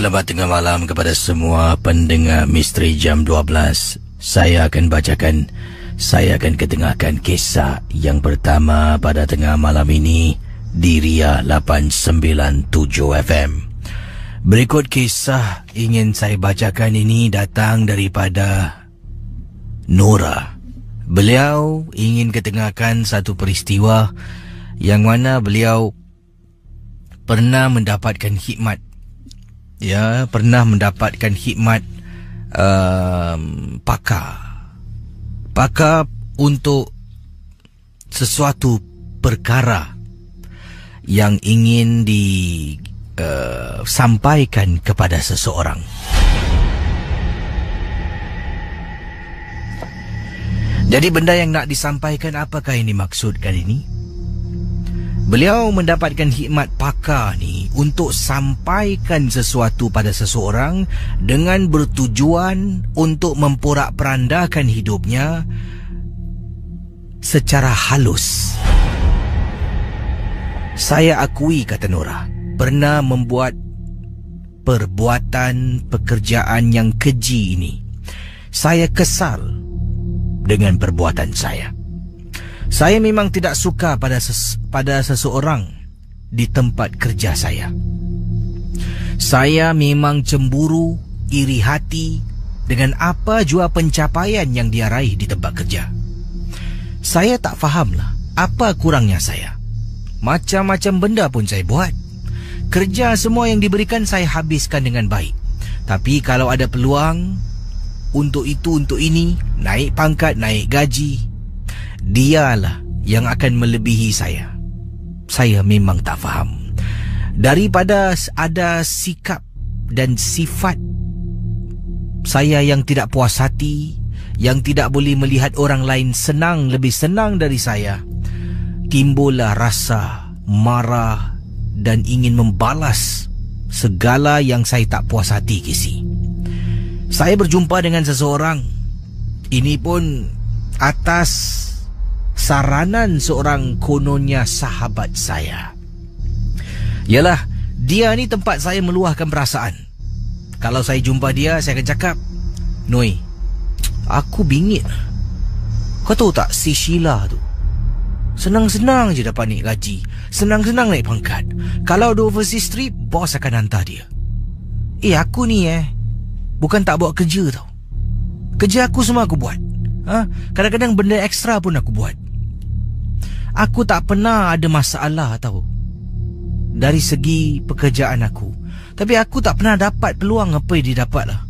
Selamat tengah malam kepada semua pendengar Misteri Jam 12. Saya akan ketengahkan kisah yang pertama pada tengah malam ini di Ria 897 FM. Berikut kisah ingin saya bacakan ini datang daripada Nora. Beliau ingin ketengahkan satu peristiwa yang mana beliau pernah mendapatkan hikmat. Ya, pernah mendapatkan hikmat pakar untuk sesuatu perkara yang ingin disampaikan kepada seseorang. Jadi benda yang nak disampaikan, apakah yang dimaksudkan ini? Beliau mendapatkan hikmat pakar ni untuk sampaikan sesuatu pada seseorang dengan bertujuan untuk memporak-perandakan hidupnya secara halus. Saya akui, kata Nora, pernah membuat perbuatan pekerjaan yang keji ini. Saya kesal dengan perbuatan saya. Saya memang tidak suka pada seseorang di tempat kerja saya. Saya memang cemburu, iri hati dengan apa jua pencapaian yang dia raih di tempat kerja. Saya tak fahamlah apa kurangnya saya. Macam-macam benda pun saya buat. Kerja semua yang diberikan saya habiskan dengan baik. Tapi kalau ada peluang untuk itu, untuk ini, naik pangkat, naik gaji, dialah yang akan melebihi saya. Saya memang tak faham. Daripada ada sikap dan sifat saya yang tidak puas hati, yang tidak boleh melihat orang lain senang, lebih senang dari saya, timbullah rasa marah dan ingin membalas segala yang saya tak puas hati kisi. Saya berjumpa dengan seseorang. Ini pun atas saranan seorang kononnya sahabat saya. Yalah, dia ni tempat saya meluahkan perasaan. Kalau saya jumpa dia, saya akan cakap, "Noi, aku bingit. Kau tahu tak si Sheila tu? Senang-senang je dapat naik gaji, senang-senang naik pangkat. Kalau ada overseas trip, bos akan hantar dia. Aku ni bukan tak buat kerja tau. Kerja aku semua aku buat. Kadang-kadang benda ekstra pun aku buat. Aku tak pernah ada masalah tau dari segi pekerjaan aku. Tapi aku tak pernah dapat peluang apa yang dia dapat lah."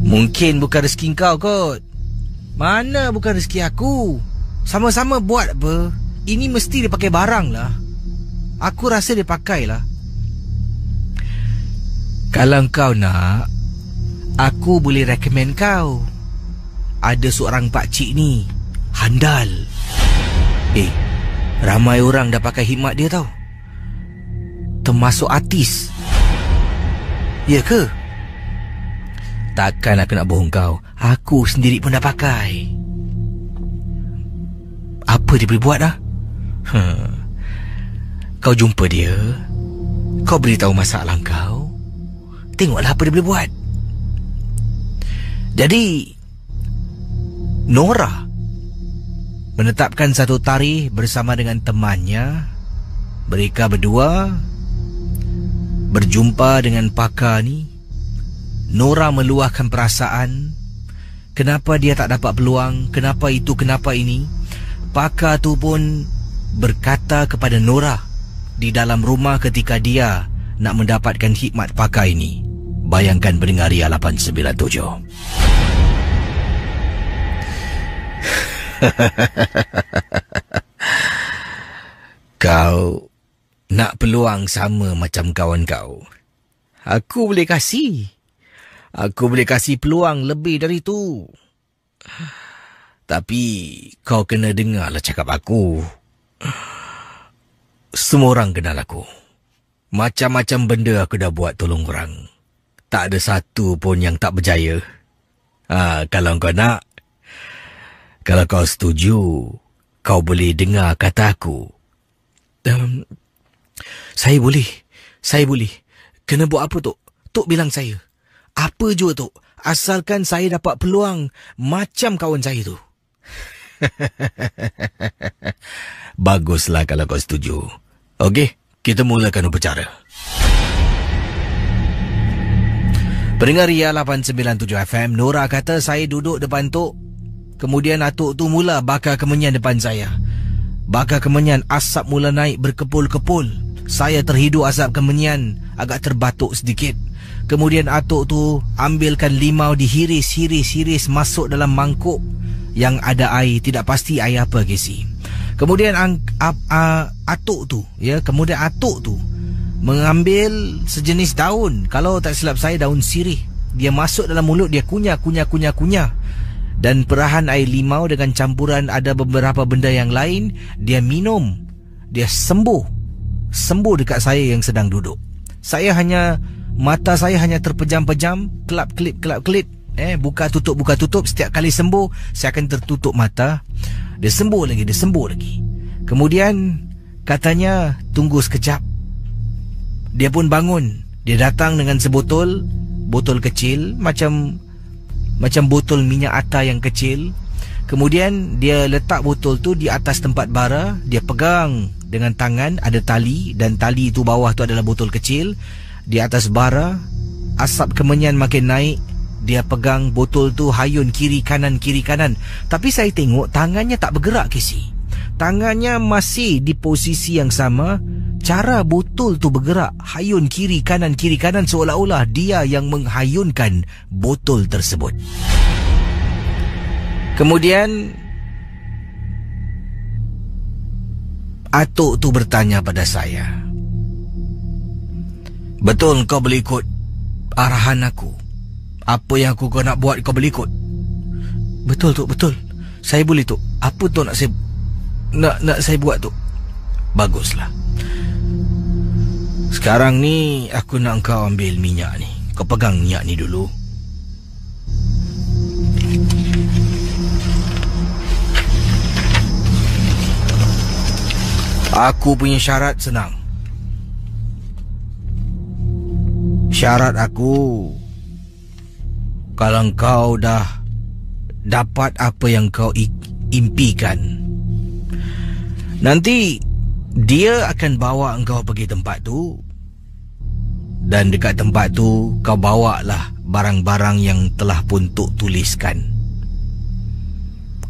Mungkin bukan rezeki kau kot. Mana bukan rezeki aku. Sama-sama buat apa. Ini mesti dia pakai barang lah. Aku rasa dia pakai lah. Kalau kau nak, aku boleh recommend kau. Ada seorang pakcik ni, handal. Ramai orang dah pakai hikmat dia tau. Termasuk artis. Ya ke? Takkan aku nak bohong kau. Aku sendiri pun dah pakai. Apa dia boleh buat dah? Kau jumpa dia, kau beritahu masalah kau, tengoklah apa dia boleh buat. Jadi Nora menetapkan satu tarikh bersama dengan temannya. Mereka berdua berjumpa dengan pakar ni. Nora meluahkan perasaan, kenapa dia tak dapat peluang, kenapa itu, kenapa ini. Pakar tu pun berkata kepada Nora di dalam rumah ketika dia nak mendapatkan hikmat pakar ini. Bayangkan pendengar Ria 897. Kau nak peluang sama macam kawan kau. Aku boleh kasih. Aku boleh kasih peluang lebih dari tu. Tapi kau kena dengarlah cakap aku. Semua orang kenal aku. Macam-macam benda aku dah buat tolong orang. Tak ada satu pun yang tak berjaya. Kalau kau nak, kalau kau setuju, kau boleh dengar kata aku. Saya boleh. Saya boleh. Kena buat apa, Tok? Tok bilang saya. Apa jua, Tok. Asalkan saya dapat peluang macam kawan saya tu. Baguslah kalau kau setuju. Okey, kita mulakan upacara. Pendengar Ria 897 FM, Nora kata saya duduk depan Tok. Kemudian atuk tu mula bakar kemenyan depan saya. Bakar kemenyan, asap mula naik berkepul-kepul. Saya terhidu asap kemenyan, agak terbatuk sedikit. Kemudian atuk tu ambilkan limau, dihiris-hiris-hiris masuk dalam mangkuk yang ada air, tidak pasti air apa Casey. Kemudian atuk tu mengambil sejenis daun, kalau tak silap saya daun sirih. Dia masuk dalam mulut, dia kunyah. Dan perahan air limau dengan campuran ada beberapa benda yang lain, dia minum. Dia sembuh dekat saya yang sedang duduk. Mata saya hanya terpejam-pejam, kelap-kelip. Buka tutup. Setiap kali sembuh, saya akan tertutup mata. Dia sembuh lagi. Kemudian katanya tunggu sekejap. Dia pun bangun. Dia datang dengan botol kecil, macam botol minyak atar yang kecil. Kemudian dia letak botol tu di atas tempat bara. Dia pegang dengan tangan, ada tali, dan tali itu bawah tu adalah botol kecil. Di atas bara, asap kemenyan makin naik. Dia pegang botol tu, hayun kiri kanan. Tapi saya tengok tangannya tak bergerak, Casey. Tangannya masih di posisi yang sama. Cara botol tu bergerak, hayun kiri kanan, seolah-olah dia yang menghayunkan botol tersebut. Kemudian atuk tu bertanya pada saya, betul kau boleh ikut arahan aku? Apa yang kau nak buat kau boleh ikut? Betul, Tok, betul. Saya boleh, Tok. Apa tu nak saya buat, Tok? Baguslah. Sekarang ni aku nak kau ambil minyak ni. Kau pegang minyak ni dulu. Aku punya syarat senang. Syarat aku, kalau kau dah dapat apa yang kau impikan, nanti dia akan bawa engkau pergi tempat tu. Dan dekat tempat tu kau bawalah barang-barang yang telah pun Tok tuliskan.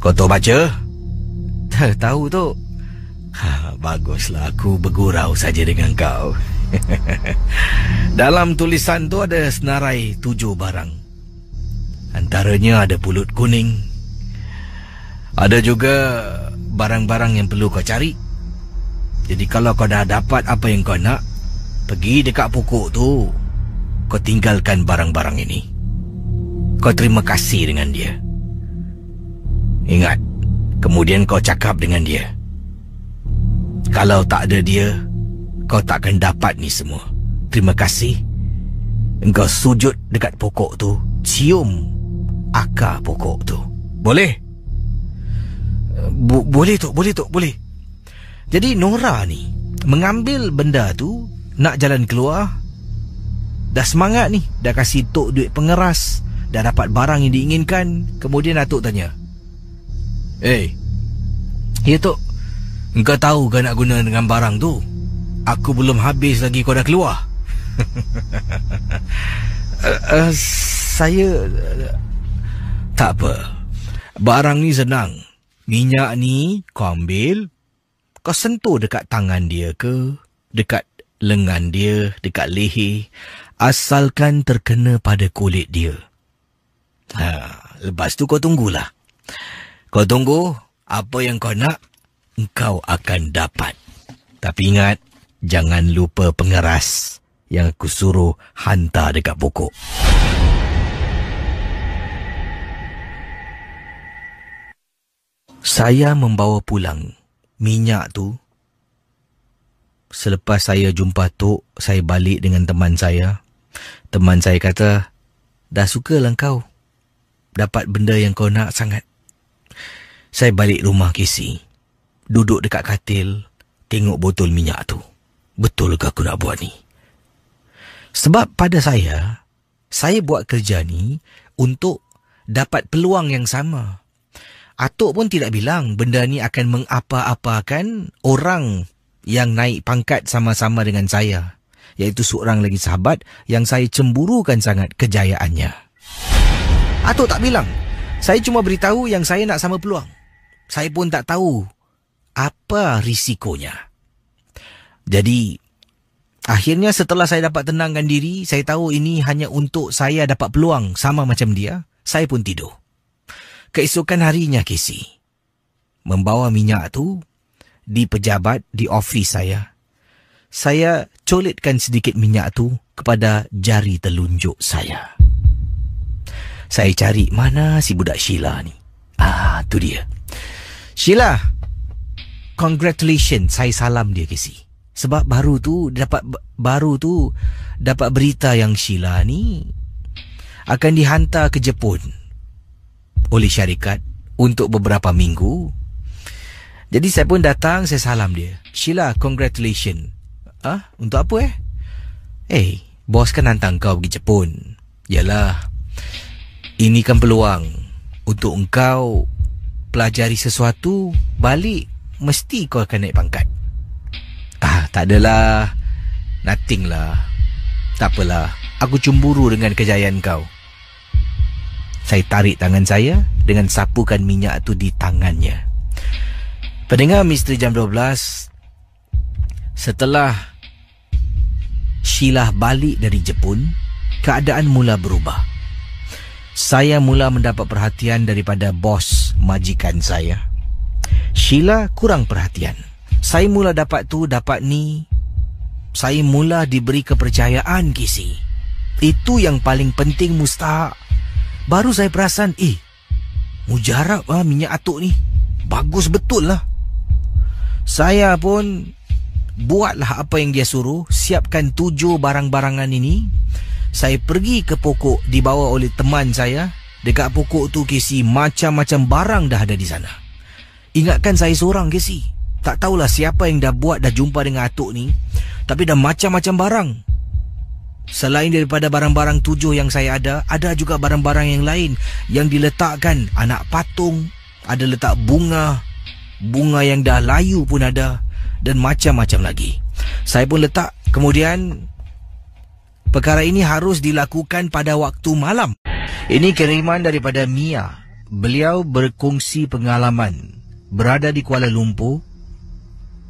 Kau tahu baca? Tahu, Tok. Baguslah, aku bergurau saja dengan kau. Dalam tulisan tu ada senarai 7 barang. Antaranya ada pulut kuning. Ada juga barang-barang yang perlu kau cari. Jadi kalau kau dah dapat apa yang kau nak, pergi dekat pokok tu, kau tinggalkan barang-barang ini. Kau terima kasih dengan dia. Ingat, kemudian kau cakap dengan dia, kalau tak ada dia, kau tak akan dapat ni semua. Terima kasih. Engkau sujud dekat pokok tu, cium akar pokok tu. Boleh? Boleh, Tok. Boleh. Jadi Nora ni mengambil benda tu, nak jalan keluar. Dah semangat ni, dah kasih Tok duit pengeras, dah dapat barang yang diinginkan. Kemudian atuk tanya, ya Tok, engkau tahu kan nak guna dengan barang tu? Aku belum habis lagi kau dah keluar. Saya tak apa. Barang ni senang. Minyak ni kau ambil, kau sentuh dekat tangan dia ke, dekat lengan dia, dekat leher, asalkan terkena pada kulit dia. Lepas tu kau tunggulah. Kau tunggu, apa yang kau nak, engkau akan dapat. Tapi ingat, jangan lupa pengeras yang aku suruh hantar dekat pokok. Saya membawa pulang minyak tu. Selepas saya jumpa Tok, saya balik dengan teman saya. Teman saya kata, dah sukalah kau. Dapat benda yang kau nak sangat. Saya balik rumah Casey. Duduk dekat katil, tengok botol minyak tu. Betul ke aku nak buat ni? Sebab pada saya buat kerja ni untuk dapat peluang yang sama. Atuk pun tidak bilang benda ni akan mengapa-apakan orang yang naik pangkat sama-sama dengan saya, iaitu seorang lagi sahabat yang saya cemburukan sangat kejayaannya. Atuk tak bilang. Saya cuma beritahu yang saya nak sama peluang. Saya pun tak tahu apa risikonya. Jadi, akhirnya setelah saya dapat tenangkan diri, saya tahu ini hanya untuk saya dapat peluang sama macam dia, saya pun tidur. Keesokan harinya, Casey, membawa minyak tu di pejabat di ofis saya. Saya colitkan sedikit minyak tu kepada jari telunjuk saya. Saya cari mana si budak Sheila ni. Tu dia. Sheila, congratulations, saya salam dia, Casey. Sebab baru tu dapat berita yang Sheila ni akan dihantar ke Jepun oleh syarikat untuk beberapa minggu. Jadi saya pun datang, saya salam dia. Sheila, congratulations. Untuk apa bos kan hantar kau pergi Jepun. Yalah, ini kan peluang untuk engkau pelajari sesuatu, balik mesti kau akan naik pangkat. Tak adalah, nothing lah. Tak apalah, aku cemburu dengan kejayaan kau. Saya tarik tangan saya dengan sapukan minyak tu di tangannya. Pendengar Misteri Jam 12, setelah Sheila balik dari Jepun, keadaan mula berubah. Saya mula mendapat perhatian daripada bos majikan saya. Sheila kurang perhatian. Saya mula dapat ni. Saya mula diberi kepercayaan, Casey. Itu yang paling penting, Mustahak. Baru saya perasan, mujarab minyak atuk ni. Bagus betul lah. Saya pun buatlah apa yang dia suruh. Siapkan 7 barang-barangan ini. Saya pergi ke pokok dibawa oleh teman saya. Dekat pokok tu, Casey, macam-macam barang dah ada di sana. Ingatkan saya seorang, Casey. Tak tahulah siapa yang dah jumpa dengan atuk ni. Tapi dah macam-macam barang. Selain daripada barang-barang 7 yang saya ada juga barang-barang yang lain yang diletakkan. Anak patung, ada letak bunga yang dah layu pun ada, dan macam-macam lagi. Saya pun letak. Kemudian perkara ini harus dilakukan pada waktu malam. Ini kiriman daripada Mia. Beliau berkongsi pengalaman berada di Kuala Lumpur,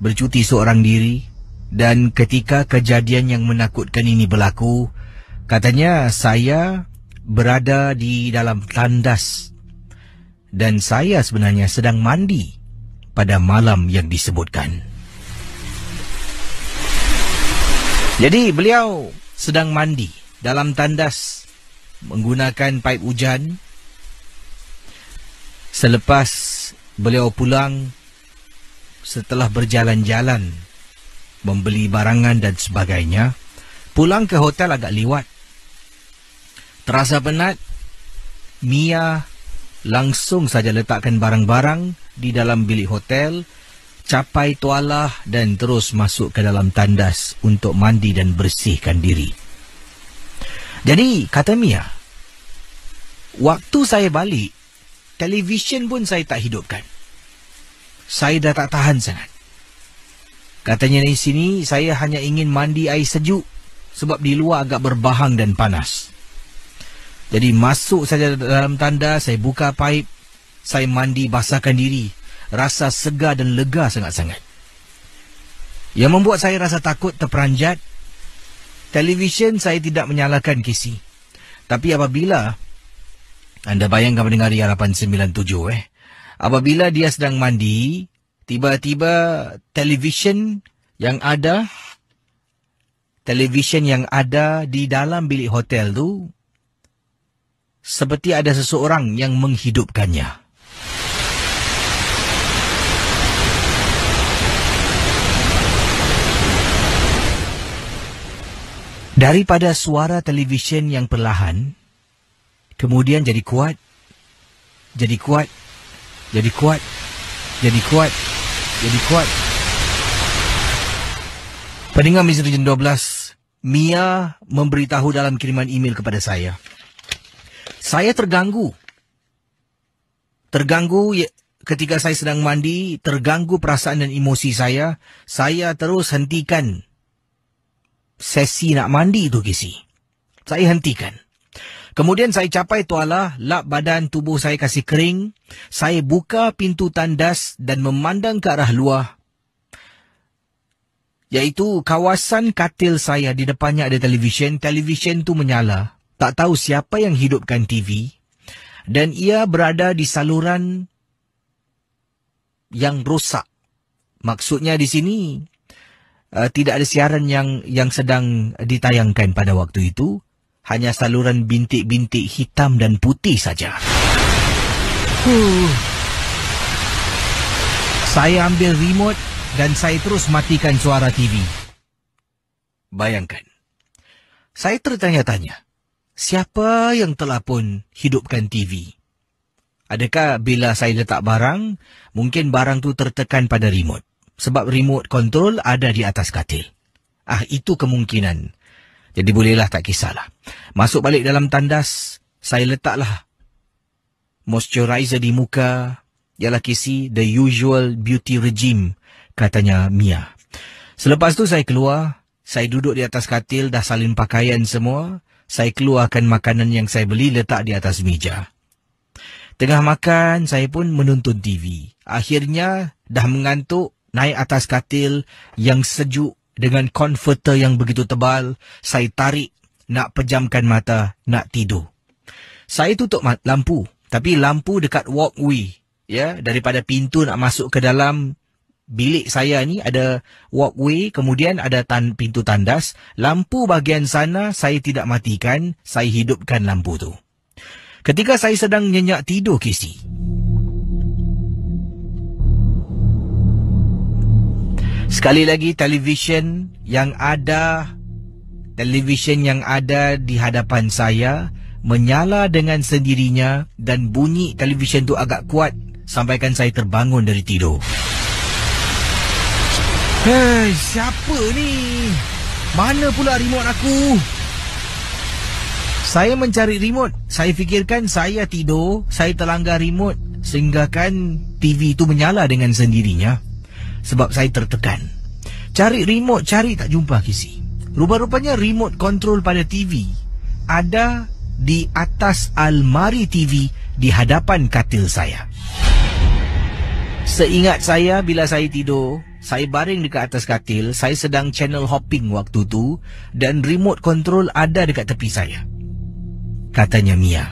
bercuti seorang diri. Dan ketika kejadian yang menakutkan ini berlaku, katanya saya berada di dalam tandas dan saya sebenarnya sedang mandi pada malam yang disebutkan. Jadi beliau sedang mandi dalam tandas menggunakan paip hujan. Selepas beliau pulang setelah berjalan-jalan, membeli barangan dan sebagainya, pulang ke hotel agak liwat. Terasa penat, Mia langsung saja letakkan barang-barang di dalam bilik hotel, capai tualah dan terus masuk ke dalam tandas untuk mandi dan bersihkan diri. Jadi, kata Mia, waktu saya balik, televisyen pun saya tak hidupkan. Saya dah tak tahan sangat. Katanya di sini, saya hanya ingin mandi air sejuk sebab di luar agak berbahang dan panas. Jadi masuk saja dalam tandas, saya buka paip, saya mandi basahkan diri. Rasa segar dan lega sangat-sangat. Yang membuat saya rasa takut terperanjat, televisyen saya tidak menyalakan, Casey. Tapi apabila, anda bayangkan pendengar Ria 897, apabila dia sedang mandi, tiba-tiba televisyen yang ada di dalam bilik hotel tu, seperti ada seseorang yang menghidupkannya. Daripada suara televisyen yang perlahan, kemudian jadi kuat, jadi kuat, jadi kuat, jadi kuat, jadi kuat. Pendengar Misteri Jam 12, Mia memberitahu dalam kiriman email kepada saya. Saya terganggu. Ketika saya sedang mandi, terganggu perasaan dan emosi saya. Saya terus hentikan sesi nak mandi itu, Casey. Saya hentikan. Kemudian saya capai tuala, lap badan tubuh saya kasih kering. Saya buka pintu tandas dan memandang ke arah luar. Iaitu kawasan katil saya, di depannya ada televisyen. Televisyen tu menyala. Tak tahu siapa yang hidupkan TV. Dan ia berada di saluran yang rosak. Maksudnya di sini tidak ada siaran yang sedang ditayangkan pada waktu itu. Hanya saluran bintik-bintik hitam dan putih saja. Saya ambil remote dan saya terus matikan suara TV. Bayangkan. Saya tertanya-tanya. Siapa yang telah pun hidupkan TV? Adakah bila saya letak barang, mungkin barang tu tertekan pada remote. Sebab remote control ada di atas katil. Itu kemungkinan. Jadi bolehlah, tak kisahlah. Masuk balik dalam tandas, saya letaklah moisturizer di muka. Ialah Casey, the usual beauty regime, katanya Mia. Selepas tu saya keluar, saya duduk di atas katil, dah salin pakaian semua. Saya keluarkan makanan yang saya beli, letak di atas meja. Tengah makan, saya pun menonton TV. Akhirnya, dah mengantuk, naik atas katil yang sejuk dengan comforter yang begitu tebal. Saya tarik, nak pejamkan mata, nak tidur. Saya tutup lampu. Tapi lampu dekat walkway. Ya, daripada pintu nak masuk ke dalam bilik saya ni ada walkway. Kemudian ada pintu tandas. Lampu bahagian sana saya tidak matikan. Saya hidupkan lampu tu. Ketika saya sedang nyenyak tidur, Casey, sekali lagi televisyen yang ada di hadapan saya menyala dengan sendirinya dan bunyi televisyen tu agak kuat sampaikan saya terbangun dari tidur. Hei, siapa ni? Mana pula remote aku? Saya mencari remote. Saya fikirkan saya tidur, saya terlanggar remote sehinggakan TV itu menyala dengan sendirinya. Sebab saya tertekan. Cari remote, cari tak jumpa, Casey. Rupa-rupanya remote control pada TV ada di atas almari TV di hadapan katil saya. Seingat saya, bila saya tidur, saya baring dekat atas katil, saya sedang channel hopping waktu tu dan remote control ada dekat tepi saya, katanya Mia.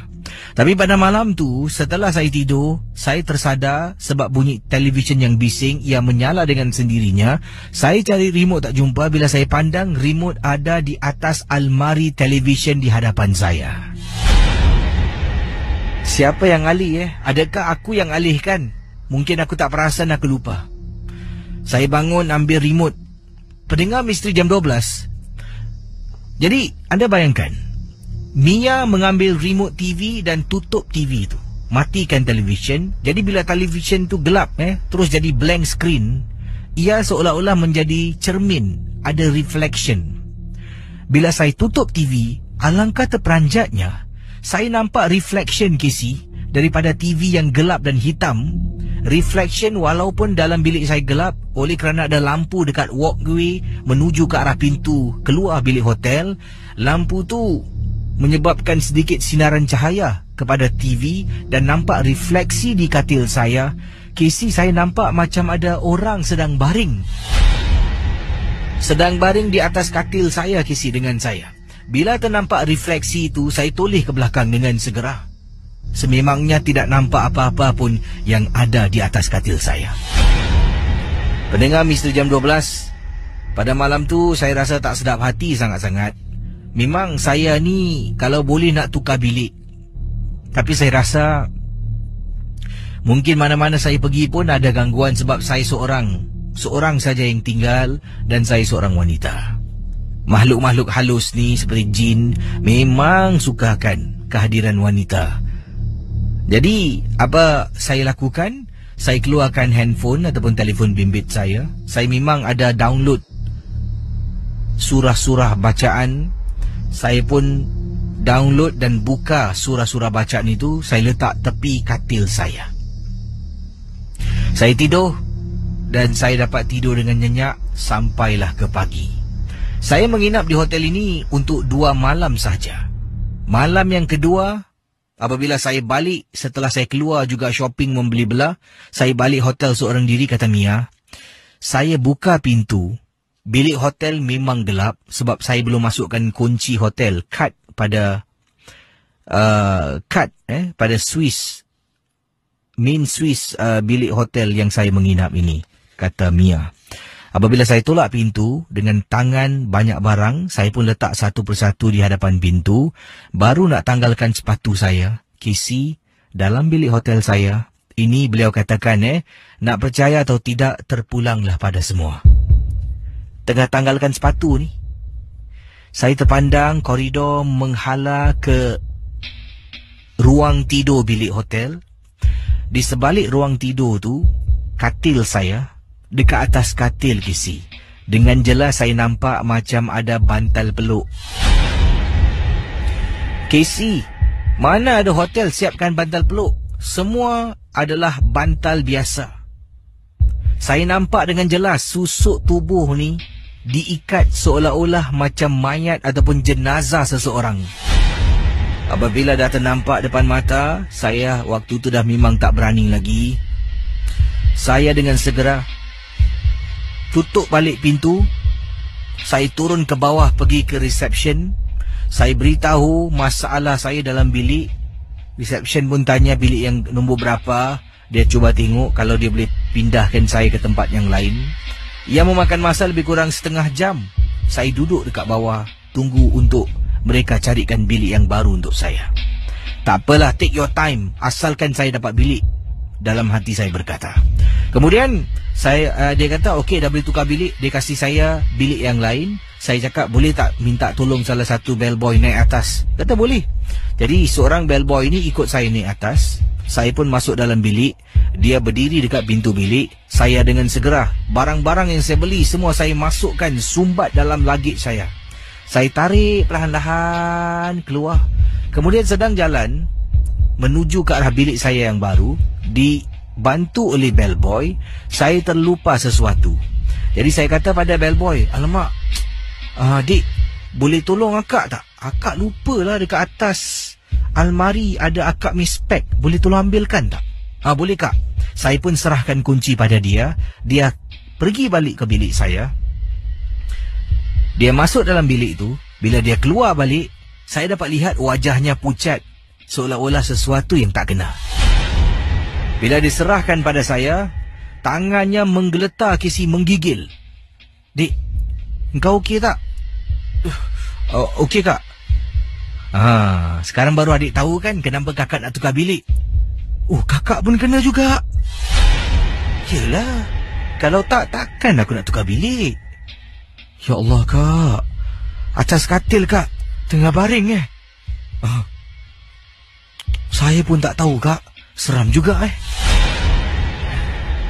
Tapi pada malam tu, setelah saya tidur, saya tersadar sebab bunyi televisyen yang bising, ia menyala dengan sendirinya. Saya cari remote tak jumpa. Bila saya pandang, remote ada di atas almari televisyen di hadapan saya. Siapa yang alih? Adakah aku yang alihkan? Mungkin aku tak perasan, aku lupa. Saya bangun ambil remote. Pendengar Misteri Jam 12. Jadi, anda bayangkan, Mia mengambil remote TV dan tutup TV itu. Matikan televisyen. Jadi bila televisyen tu gelap, terus jadi blank screen, ia seolah-olah menjadi cermin, ada reflection. Bila saya tutup TV, alangkah terperanjatnya, saya nampak reflection, Casey, daripada TV yang gelap dan hitam. Reflection walaupun dalam bilik saya gelap, oleh kerana ada lampu dekat walkway menuju ke arah pintu keluar bilik hotel, lampu tu menyebabkan sedikit sinaran cahaya kepada TV dan nampak refleksi di katil saya. Casey, saya nampak macam ada orang sedang baring di atas katil saya, Casey, dengan saya. Bila ternampak refleksi itu, saya toleh ke belakang dengan segera. Sememangnya tidak nampak apa-apa pun yang ada di atas katil saya. Pendengar Misteri Jam 12, pada malam tu saya rasa tak sedap hati sangat-sangat. Memang saya ni kalau boleh nak tukar bilik, tapi saya rasa mungkin mana-mana saya pergi pun ada gangguan sebab saya seorang saja yang tinggal dan saya seorang wanita. Makhluk-makhluk halus ni seperti jin memang sukakan kehadiran wanita. Jadi apa saya lakukan? Saya keluarkan handphone ataupun telefon bimbit saya. Saya memang ada download surah-surah bacaan. Saya pun download dan buka surah-surah bacaan itu. Saya letak tepi katil saya. Saya tidur dan saya dapat tidur dengan nyenyak sampailah ke pagi. Saya menginap di hotel ini untuk 2 malam saja. Malam yang kedua, apabila saya balik setelah saya keluar juga shopping membeli belah, saya balik hotel seorang diri, kata Mia. Saya buka pintu. Bilik hotel memang gelap sebab saya belum masukkan kunci hotel, kad pada pada Swiss, main Swiss bilik hotel yang saya menginap ini, kata Mia. Apabila saya tolak pintu dengan tangan banyak barang, saya pun letak satu persatu di hadapan pintu. Baru nak tanggalkan sepatu saya, Casey, dalam bilik hotel saya. Ini beliau katakan, nak percaya atau tidak, terpulanglah pada semua. Tengah tanggalkan sepatu ni, saya terpandang koridor menghala ke ruang tidur bilik hotel. Di sebalik ruang tidur tu, katil saya. Dekat atas katil, Casey, dengan jelas saya nampak macam ada bantal peluk. Casey, mana ada hotel siapkan bantal peluk? Semua adalah bantal biasa. Saya nampak dengan jelas susuk tubuh ni diikat seolah-olah macam mayat ataupun jenazah seseorang. Apabila dah ternampak depan mata, saya waktu tu dah memang tak berani lagi. Saya dengan segera tutup balik pintu. Saya turun ke bawah pergi ke reception. Saya beritahu masalah saya dalam bilik. Reception pun tanya bilik yang nombor berapa. Dia cuba tengok kalau dia boleh pindahkan saya ke tempat yang lain. Ia memakan masa lebih kurang setengah jam. Saya duduk dekat bawah, tunggu untuk mereka carikan bilik yang baru untuk saya. Tak apalah, take your time, asalkan saya dapat bilik, dalam hati saya berkata. Kemudian dia kata okey, dah boleh tukar bilik. Dia kasih saya bilik yang lain. Saya cakap boleh tak minta tolong salah satu bellboy naik atas. Kata boleh. Jadi seorang bellboy ni ikut saya naik atas. Saya pun masuk dalam bilik. Dia berdiri dekat pintu bilik. Saya dengan segera, barang-barang yang saya beli semua saya masukkan sumbat dalam luggage saya. Saya tarik perlahan-lahan keluar. Kemudian sedang jalan menuju ke arah bilik saya yang baru, dibantu oleh bellboy, saya terlupa sesuatu. Jadi saya kata pada bellboy, alamak, dik, boleh tolong akak tak? Akak lupalah dekat atas almari ada akak mispek. Boleh tolong ambilkan tak? Boleh kak. Saya pun serahkan kunci pada dia. Dia pergi balik ke bilik saya. Dia masuk dalam bilik tu. Bila dia keluar balik, saya dapat lihat wajahnya pucat, seolah-olah sesuatu yang tak kena. Bila diserahkan pada saya, tangannya menggeletar, Casey, menggigil. Dik, engkau okey tak? Okey kak. Sekarang baru adik tahu kan kenapa kakak nak tukar bilik. Kakak pun kena juga. Yelah, kalau tak, takkan aku nak tukar bilik. Ya Allah kak, atas katil kak, tengah baring Saya pun tak tahu kak, seram juga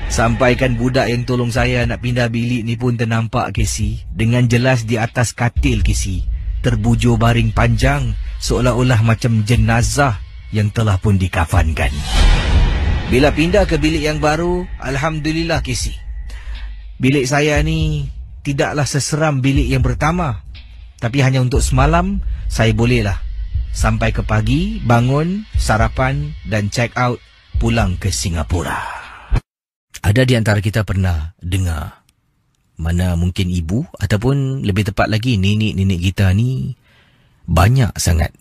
Sampaikan budak yang tolong saya nak pindah bilik ni pun ternampak, Casey, dengan jelas di atas katil, Casey, terbujur baring panjang seolah-olah macam jenazah yang telah pun dikafankan. Bila pindah ke bilik yang baru, alhamdulillah, Casey, bilik saya ni tidaklah seseram bilik yang pertama. Tapi hanya untuk semalam, saya bolehlah sampai ke pagi, bangun, sarapan dan check out, pulang ke Singapura. Ada di antara kita pernah dengar mana mungkin ibu ataupun lebih tepat lagi nenek-nenek kita ni banyak sangat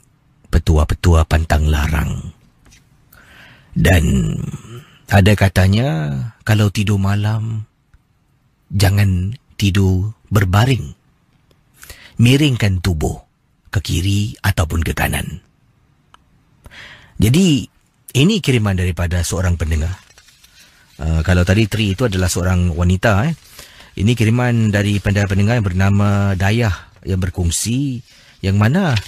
petua-petua pantang larang. Dan ada katanya kalau tidur malam jangan tidur berbaring. Miringkan tubuh ke kiri ataupun ke kanan. Jadi ini kiriman daripada seorang pendengar. Kalau tadi Tri itu adalah seorang wanita. Ini kiriman dari pendengar yang bernama Dayah yang berkongsi, yang mana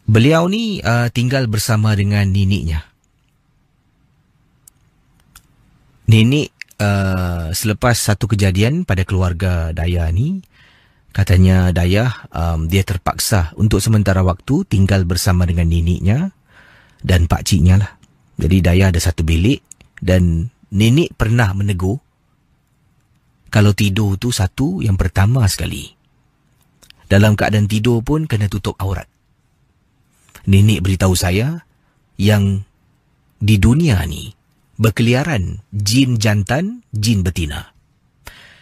beliau ni tinggal bersama dengan neneknya. Nenek selepas satu kejadian pada keluarga Dayah ni, Katanya Dayah dia terpaksa untuk sementara waktu tinggal bersama dengan nenek dan pakciknya lah. Jadi Dayah ada satu bilik dan nenek pernah menegur kalau tidur tu satu yang pertama sekali. Dalam keadaan tidur pun kena tutup aurat. Nenek beritahu saya yang di dunia ni berkeliaran jin jantan, jin betina.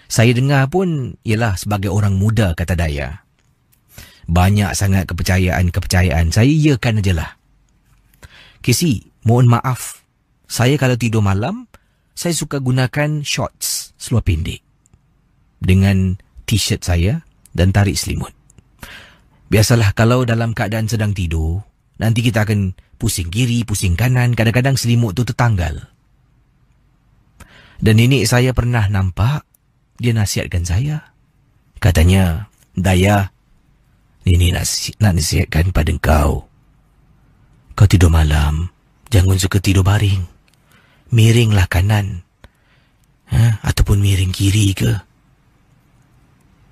Saya dengar pun, ialah sebagai orang muda, kata Dayah, banyak sangat kepercayaan. Saya iyakan aja lah. Casey, mohon maaf. Saya kalau tidur malam, saya suka gunakan shorts, seluar pendek. Dengan t-shirt saya dan tarik selimut. Biasalah kalau dalam keadaan sedang tidur, nanti kita akan pusing kiri, pusing kanan, kadang-kadang selimut tu tertanggal. Dan nenek saya pernah nampak, dia nasihatkan saya. Katanya, Dayah, nenek nak nasihatkan pada engkau. Kau tidur malam, jangan suka tidur baring. Miringlah kanan. Ataupun miring kiri ke.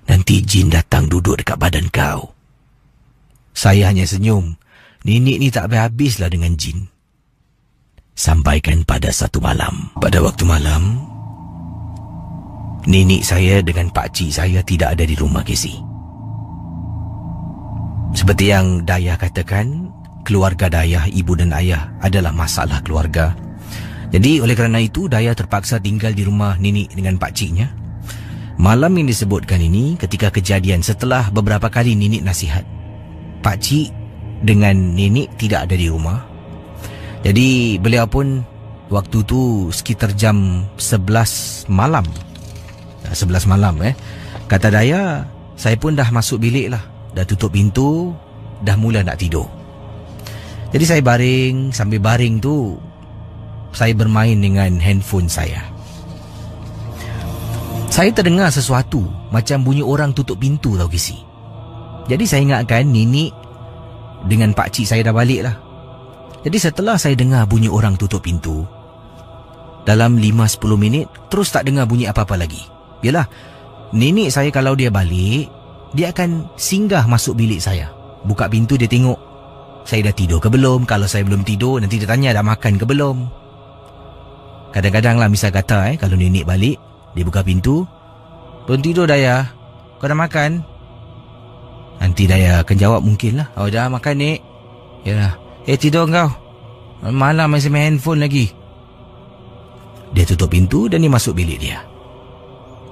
Nanti jin datang duduk dekat badan kau. Saya hanya senyum. Nenek ni tak habis-habislah dengan jin. Sampaikan pada satu malam. Pada waktu malam, nenek saya dengan pakcik saya tidak ada di rumah, Casey. Seperti yang Dayah katakan, keluarga Dayah, ibu dan ayah adalah masalah keluarga. Jadi oleh kerana itu, Dayah terpaksa tinggal di rumah nenek dengan pakciknya. Malam yang disebutkan ini, ketika kejadian setelah beberapa kali nenek nasihat, pakcik dengan nenek tidak ada di rumah. Jadi beliau pun waktu tu sekitar jam 11 malam. 11 malam Kata Dayah, saya pun dah masuk bilik lah. Dah tutup pintu, dah mula nak tidur. Jadi saya baring, sambil baring tu saya bermain dengan handphone saya. Saya terdengar sesuatu macam bunyi orang tutup pintu tau, Casey. Jadi saya ingatkan nenek dengan pakcik saya dah balik lah. Jadi setelah saya dengar bunyi orang tutup pintu, dalam 5-10 minit terus tak dengar bunyi apa-apa lagi. Yalah, nenek saya kalau dia balik, dia akan singgah masuk bilik saya. Buka pintu, dia tengok saya dah tidur ke belum. Kalau saya belum tidur, nanti dia tanya dah makan ke belum. Kadang-kadang lah misal kata kalau nenek balik, dia buka pintu, belum tidur Dayah, kau dah makan? Nanti Dayah akan jawab mungkin lah, oh dah makan nek. Yalah, tidur kau, malam masih main handphone lagi. Dia tutup pintu dan dia masuk bilik dia.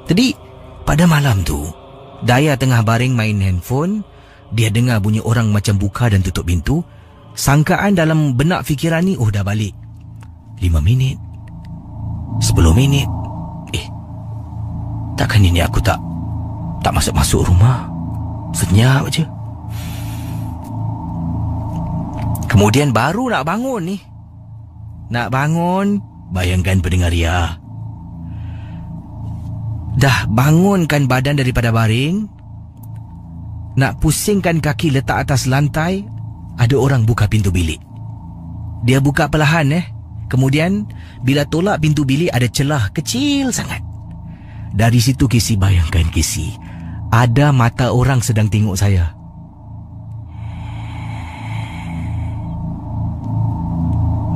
Jadi pada malam tu, Dayah tengah baring main handphone, dia dengar bunyi orang macam buka dan tutup pintu. Sangkaan dalam benak fikiran ni, oh dah balik 5 minit 10 minit. Takkan ini aku tak masuk-masuk rumah? Senyap je. Kemudian baru nak bangun ni. Nak bangun, bayangkan pendengar Ria, dah bangunkan badan daripada baring, nak pusingkan kaki letak atas lantai, ada orang buka pintu bilik. Dia buka perlahan Kemudian bila tolak pintu bilik, ada celah kecil sangat. Dari situ Casey, bayangkan Casey, ada mata orang sedang tengok saya.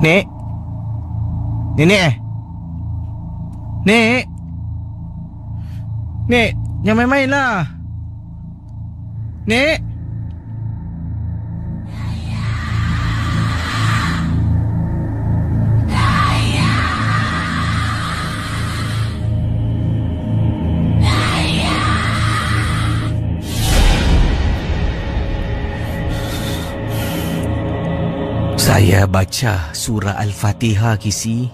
Nek, nenek Nek, Nek, jangan main-main lah. Nek. Saya baca surah Al-Fatihah, Casey.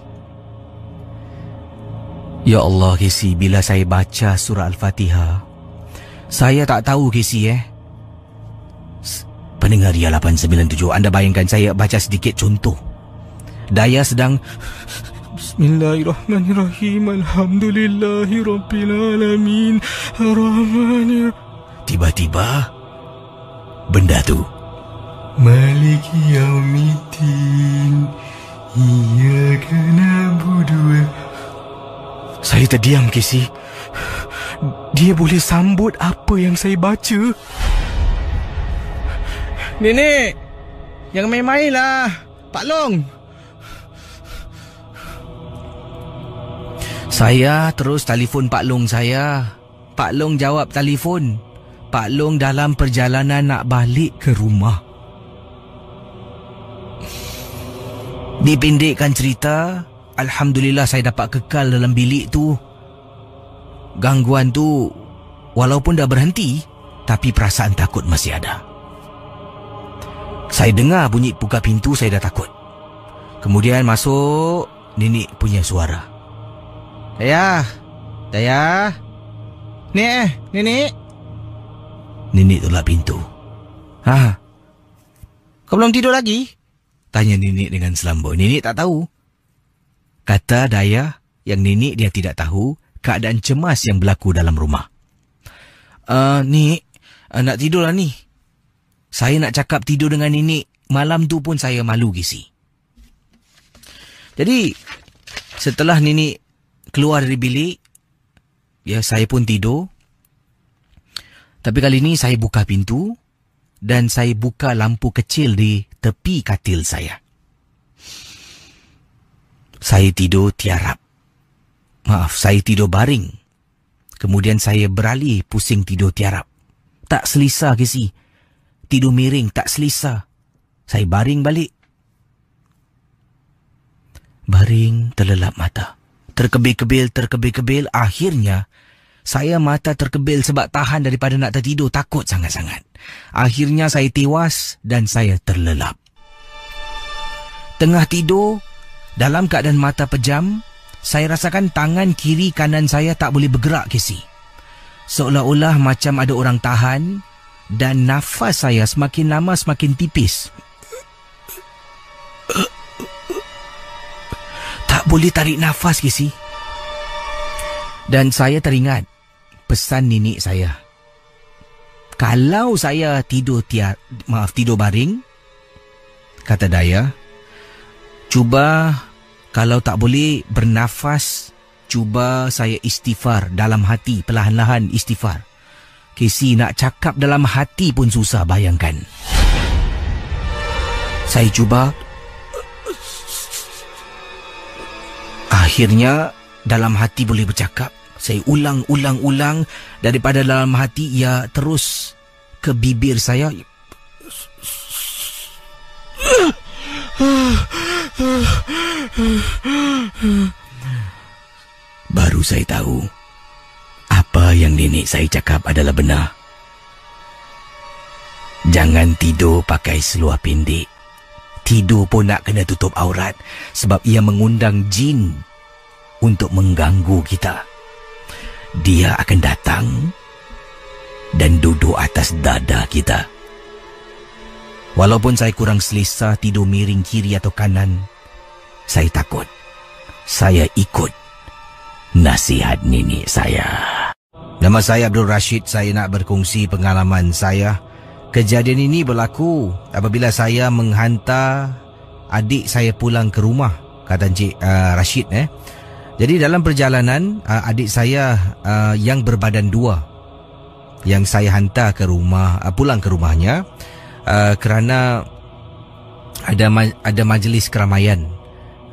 Ya Allah, Casey, bila saya baca surah Al-Fatihah, saya tak tahu, Casey pendengar Ria 897, anda bayangkan saya baca sedikit contoh. Dayah sedang Bismillahirrahmanirrahim, Alhamdulillahirrabbilalamin, Ar-Rahmanir. Tiba-tiba benda tu, Maliki yaumiddin, iyyaka na'budu. Saya terdiam, Casey. dia boleh sambut apa yang saya baca. Nenek, jangan main-main lah. Pak Long. Saya terus telefon Pak Long saya. Pak Long jawab telefon. Pak Long dalam perjalanan nak balik ke rumah. Dipendekkan cerita, alhamdulillah saya dapat kekal dalam bilik tu. Gangguan tu walaupun dah berhenti, tapi perasaan takut masih ada. Saya dengar bunyi buka pintu, saya dah takut. Kemudian masuk nenek punya suara. Daya. Nenek. Nenek tolak pintu. Kau belum tidur lagi? Tanya nenek dengan selambut. Nenek tak tahu. Kata Daya yang nenek dia tidak tahu keadaan cemas yang berlaku dalam rumah. Nek, nak tidur lah ni. Saya nak cakap tidur dengan nenek. Malam tu pun saya malu gisi. Jadi, setelah nenek keluar dari bilik, saya pun tidur. Tapi kali ni saya buka pintu dan saya buka lampu kecil di tepi katil saya. Saya tidur tiarap. Saya tidur baring. Kemudian saya beralih pusing tidur tiarap. Tak selesa gisi. Tidur miring tak selesa. Saya baring balik. Baring terlelap mata. Terkebil-kebil. Akhirnya, saya mata terkebil sebab tahan daripada nak tertidur. Takut sangat-sangat. Akhirnya saya tewas dan saya terlelap. Tengah tidur, dalam keadaan mata pejam, saya rasakan tangan kiri kanan saya tak boleh bergerak kisi. Seolah-olah macam ada orang tahan dan nafas saya semakin lama semakin tipis. Tak boleh tarik nafas kisi. Dan saya teringat pesan nenek saya. Kalau saya tidur baring, kata Daya, cuba kalau tak boleh bernafas, cuba saya istighfar dalam hati, perlahan-lahan istighfar. Kesi nak cakap dalam hati pun susah, bayangkan. Saya cuba. Akhirnya dalam hati boleh bercakap. Saya ulang. Daripada dalam hati ia terus ke bibir saya. Baru saya tahu apa yang nenek saya cakap adalah benar. Jangan tidur pakai seluar pendek. Tidur pun nak kena tutup aurat sebab ia mengundang jin untuk mengganggu kita. Dia akan datang dan duduk atas dada kita. Walaupun saya kurang selesa tidur miring kiri atau kanan, saya takut. Saya ikut nasihat nenek saya. Nama saya Abdul Rashid. Saya nak berkongsi pengalaman saya. Kejadian ini berlaku apabila saya menghantar adik saya pulang ke rumah, kata Encik Rashid. Jadi dalam perjalanan, adik saya yang berbadan dua yang saya hantar ke rumah, pulang ke rumahnya kerana ada majlis keramaian.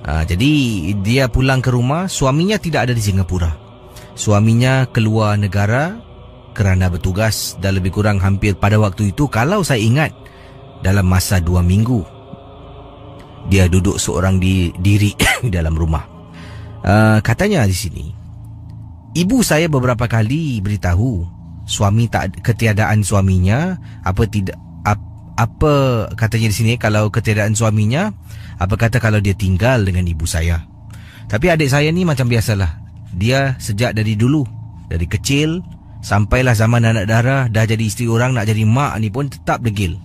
Jadi dia pulang ke rumah. Suaminya tidak ada di Singapura. Suaminya keluar negara kerana bertugas dan lebih kurang hampir pada waktu itu, kalau saya ingat, dalam masa 2 minggu dia duduk seorang diri dalam rumah. Katanya di sini, ibu saya beberapa kali beritahu ketiadaan suaminya. Apa katanya di sini, kalau ketiadaan suaminya, apa kata kalau dia tinggal dengan ibu saya. Tapi adik saya ni macam biasalah. Dia sejak dari dulu, dari kecil sampailah zaman anak dara, dah jadi isteri orang, nak jadi mak ni pun tetap degil.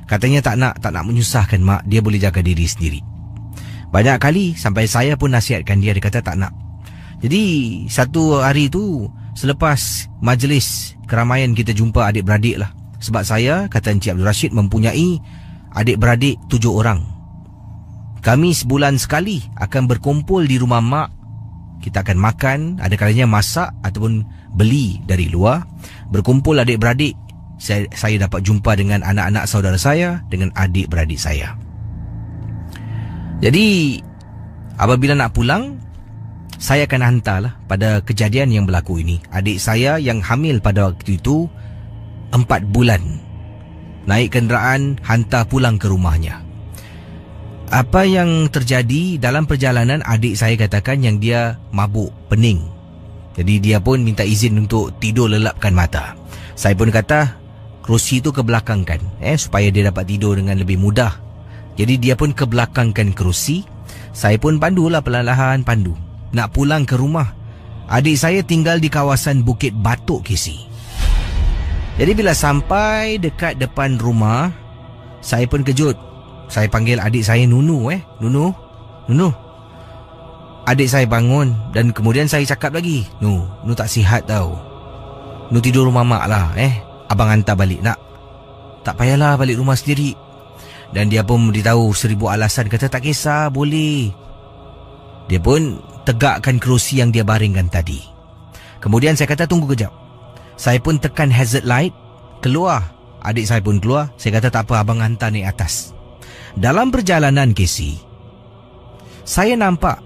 Katanya tak nak menyusahkan mak, dia boleh jaga diri sendiri. Banyak kali sampai saya pun nasihatkan dia, dia kata tak nak. Jadi satu hari tu, selepas majlis keramaian, kita jumpa adik-beradik lah. Sebab saya, kata Encik Abdul Rashid, mempunyai adik-beradik 7 orang. Kami sebulan sekali akan berkumpul di rumah mak. kita akan makan, ada kalanya masak ataupun beli dari luar. Berkumpul adik-beradik, saya dapat jumpa dengan anak-anak saudara saya, dengan adik-beradik saya. Jadi apabila nak pulang, saya akan hantarlah pada kejadian yang berlaku ini. Adik saya yang hamil pada waktu itu 4 bulan. Naik kenderaan, hantar pulang ke rumahnya. Apa yang terjadi dalam perjalanan, adik saya katakan yang dia mabuk, pening. Jadi dia pun minta izin untuk tidur lelapkan mata. Saya pun kata kerusi itu kebelakangkan supaya dia dapat tidur dengan lebih mudah. Jadi dia pun kebelakangkan kerusi. Saya pun pandulah perlahan-lahan pandu. Nak pulang ke rumah. Adik saya tinggal di kawasan Bukit Batok, Casey. Jadi bila sampai dekat depan rumah, saya pun kejut. Saya panggil adik saya Nunu. Nunu. Adik saya bangun dan kemudian saya cakap lagi, Nu tak sihat tau. Nu tidur rumah mak lah. Abang hantar balik nak. Tak payahlah balik rumah sendiri. Dan dia pun beritahu 1000 alasan, kata tak kisah, boleh. Dia pun tegakkan kerusi yang dia baringkan tadi. Kemudian saya kata tunggu kejap. Saya pun tekan hazard light, keluar. Adik saya pun keluar. Saya kata tak apa, abang hantar naik atas. Dalam perjalanan, Casey, saya nampak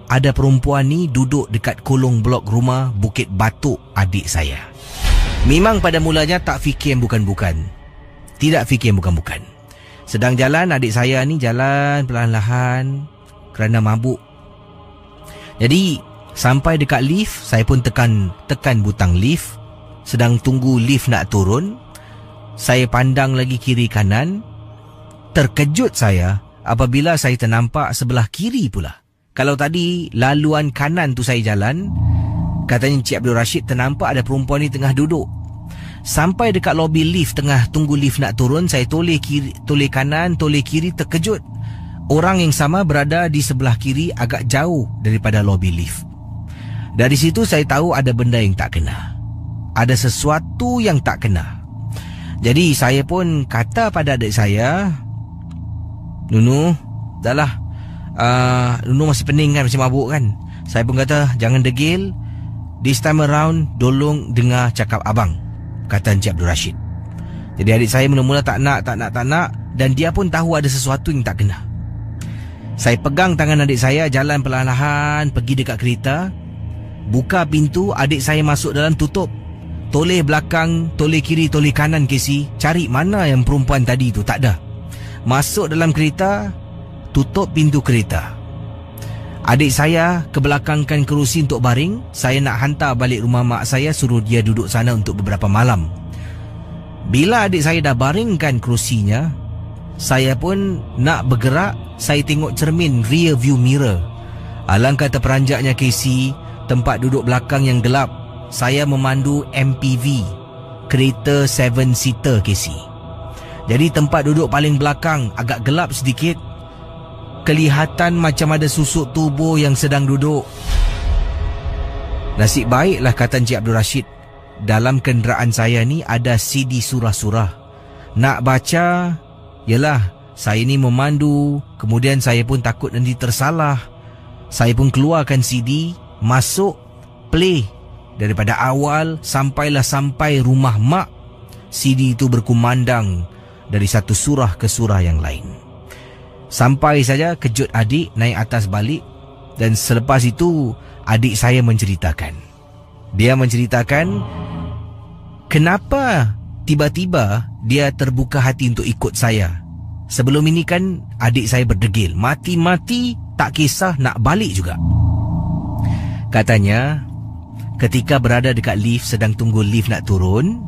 ada perempuan ni duduk dekat kolong blok rumah Bukit Batok adik saya. Memang pada mulanya tak fikir yang bukan-bukan. Tidak fikir yang bukan-bukan. Sedang jalan, adik saya ni jalan perlahan-lahan kerana mabuk. Jadi sampai dekat lift, saya pun tekan butang lift. Sedang tunggu lift nak turun, saya pandang lagi kiri kanan. Terkejut saya apabila saya ternampak sebelah kiri pula. Kalau tadi laluan kanan tu saya jalan, katanya Encik Abdul Rashid ternampak ada perempuan ni tengah duduk. Sampai dekat lobi lift, tengah tunggu lift nak turun, saya toleh kanan, toleh kiri, terkejut. Orang yang sama berada di sebelah kiri agak jauh daripada lobi lift. Dari situ saya tahu ada benda yang tak kena. Ada sesuatu yang tak kena. Jadi saya pun kata pada adik saya, Nunu, dah lah. Nunu masih pening kan, masih mabuk kan. Saya pun kata jangan degil. This time around tolong dengar cakap abang, kata Encik Abdul Rashid. Jadi adik saya mula-mula tak nak. Dan dia pun tahu ada sesuatu yang tak kena. Saya pegang tangan adik saya, jalan perlahan-lahan pergi dekat kereta. Buka pintu, adik saya masuk dalam, tutup. Toleh belakang, toleh kiri, toleh kanan, Casey. Cari mana yang perempuan tadi tu, tak ada. Masuk dalam kereta, tutup pintu kereta. Adik saya kebelakangkan kerusi untuk baring. Saya nak hantar balik rumah mak saya, suruh dia duduk sana untuk beberapa malam. Bila adik saya dah baringkan kerusinya, saya pun nak bergerak. Saya tengok cermin rear view mirror. Alangkah terperanjatnya, Casey, tempat duduk belakang yang gelap. Saya memandu MPV, kereta 7-seater, Casey. Jadi tempat duduk paling belakang agak gelap sedikit. Kelihatan macam ada susuk tubuh yang sedang duduk. Nasib baiklah, kata Encik Abdul Rashid, dalam kenderaan saya ni ada CD surah-surah. Nak baca, yelah, saya ni memandu. Kemudian saya pun takut nanti tersalah. Saya pun keluarkan CD, masuk, play. Daripada awal sampai rumah mak, CD itu berkumandang dari satu surah ke surah yang lain. Sampai saja kejut adik, naik atas balik. Dan selepas itu adik saya menceritakan. Dia menceritakan kenapa tiba-tiba dia terbuka hati untuk ikut saya. Sebelum ini kan adik saya berdegil, mati-mati tak kisah nak balik juga. Katanya ketika berada dekat lift, sedang tunggu lift nak turun,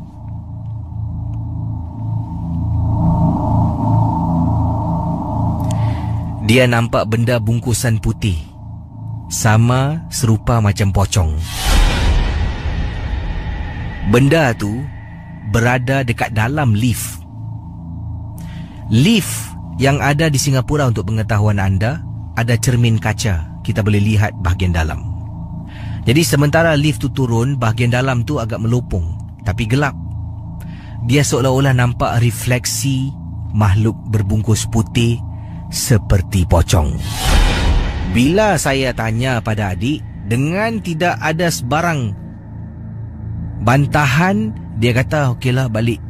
dia nampak benda bungkusan putih, sama serupa macam pocong. Benda tu berada dekat dalam lift. Lift yang ada di Singapura, untuk pengetahuan anda, ada cermin kaca. Kita boleh lihat bahagian dalam. Jadi sementara lift tu turun, bahagian dalam tu agak melopong, tapi gelap. Dia seolah-olah nampak refleksi makhluk berbungkus putih seperti pocong. Bila saya tanya pada adik, dengan tidak ada sebarang bantahan, dia kata okeylah balik.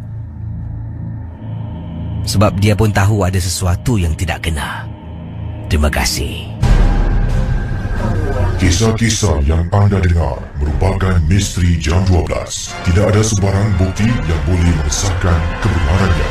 Sebab dia pun tahu ada sesuatu yang tidak kena. Terima kasih. Kisah-kisah yang anda dengar merupakan misteri jam 12. Tidak ada sebarang bukti yang boleh mengesahkan kebenarannya.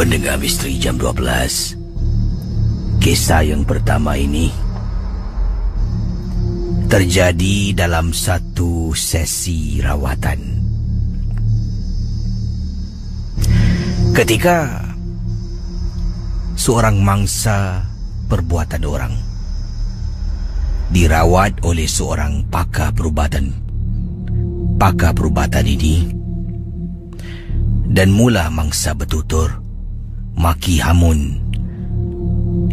Pendengar misteri jam 12, kisah yang pertama ini terjadi dalam satu sesi rawatan. Ketika seorang mangsa perbuatan orang dirawat oleh seorang pakar perubatan ini, dan mula mangsa bertutur, maki hamun,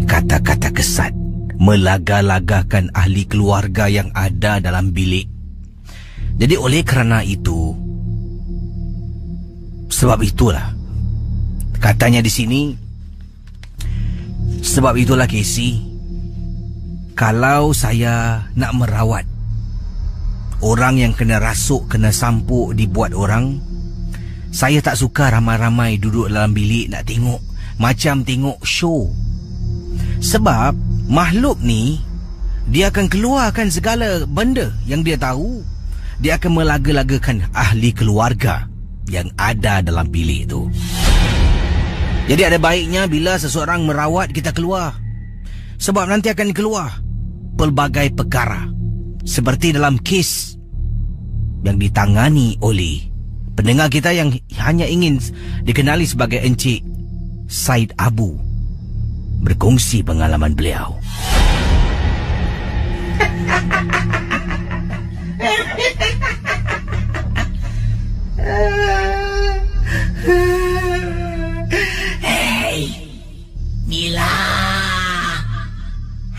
kata-kata kesat, melaga-lagakan ahli keluarga yang ada dalam bilik. Jadi oleh kerana itu, sebab itulah katanya di sini, sebab itulah Casey, kalau saya nak merawat orang yang kena rasuk, kena sampuk dibuat orang, saya tak suka ramai-ramai duduk dalam bilik nak tengok, macam tengok show. Sebab makhluk ni, dia akan keluarkan segala benda yang dia tahu. Dia akan melaga-lagakan ahli keluarga yang ada dalam bilik tu. Jadi ada baiknya bila seseorang merawat kita keluar. Sebab nanti akan keluar pelbagai perkara, seperti dalam kes yang ditangani oleh pendengar kita yang hanya ingin dikenali sebagai Encik Said Abu, berkongsi pengalaman beliau. Hei, Mila,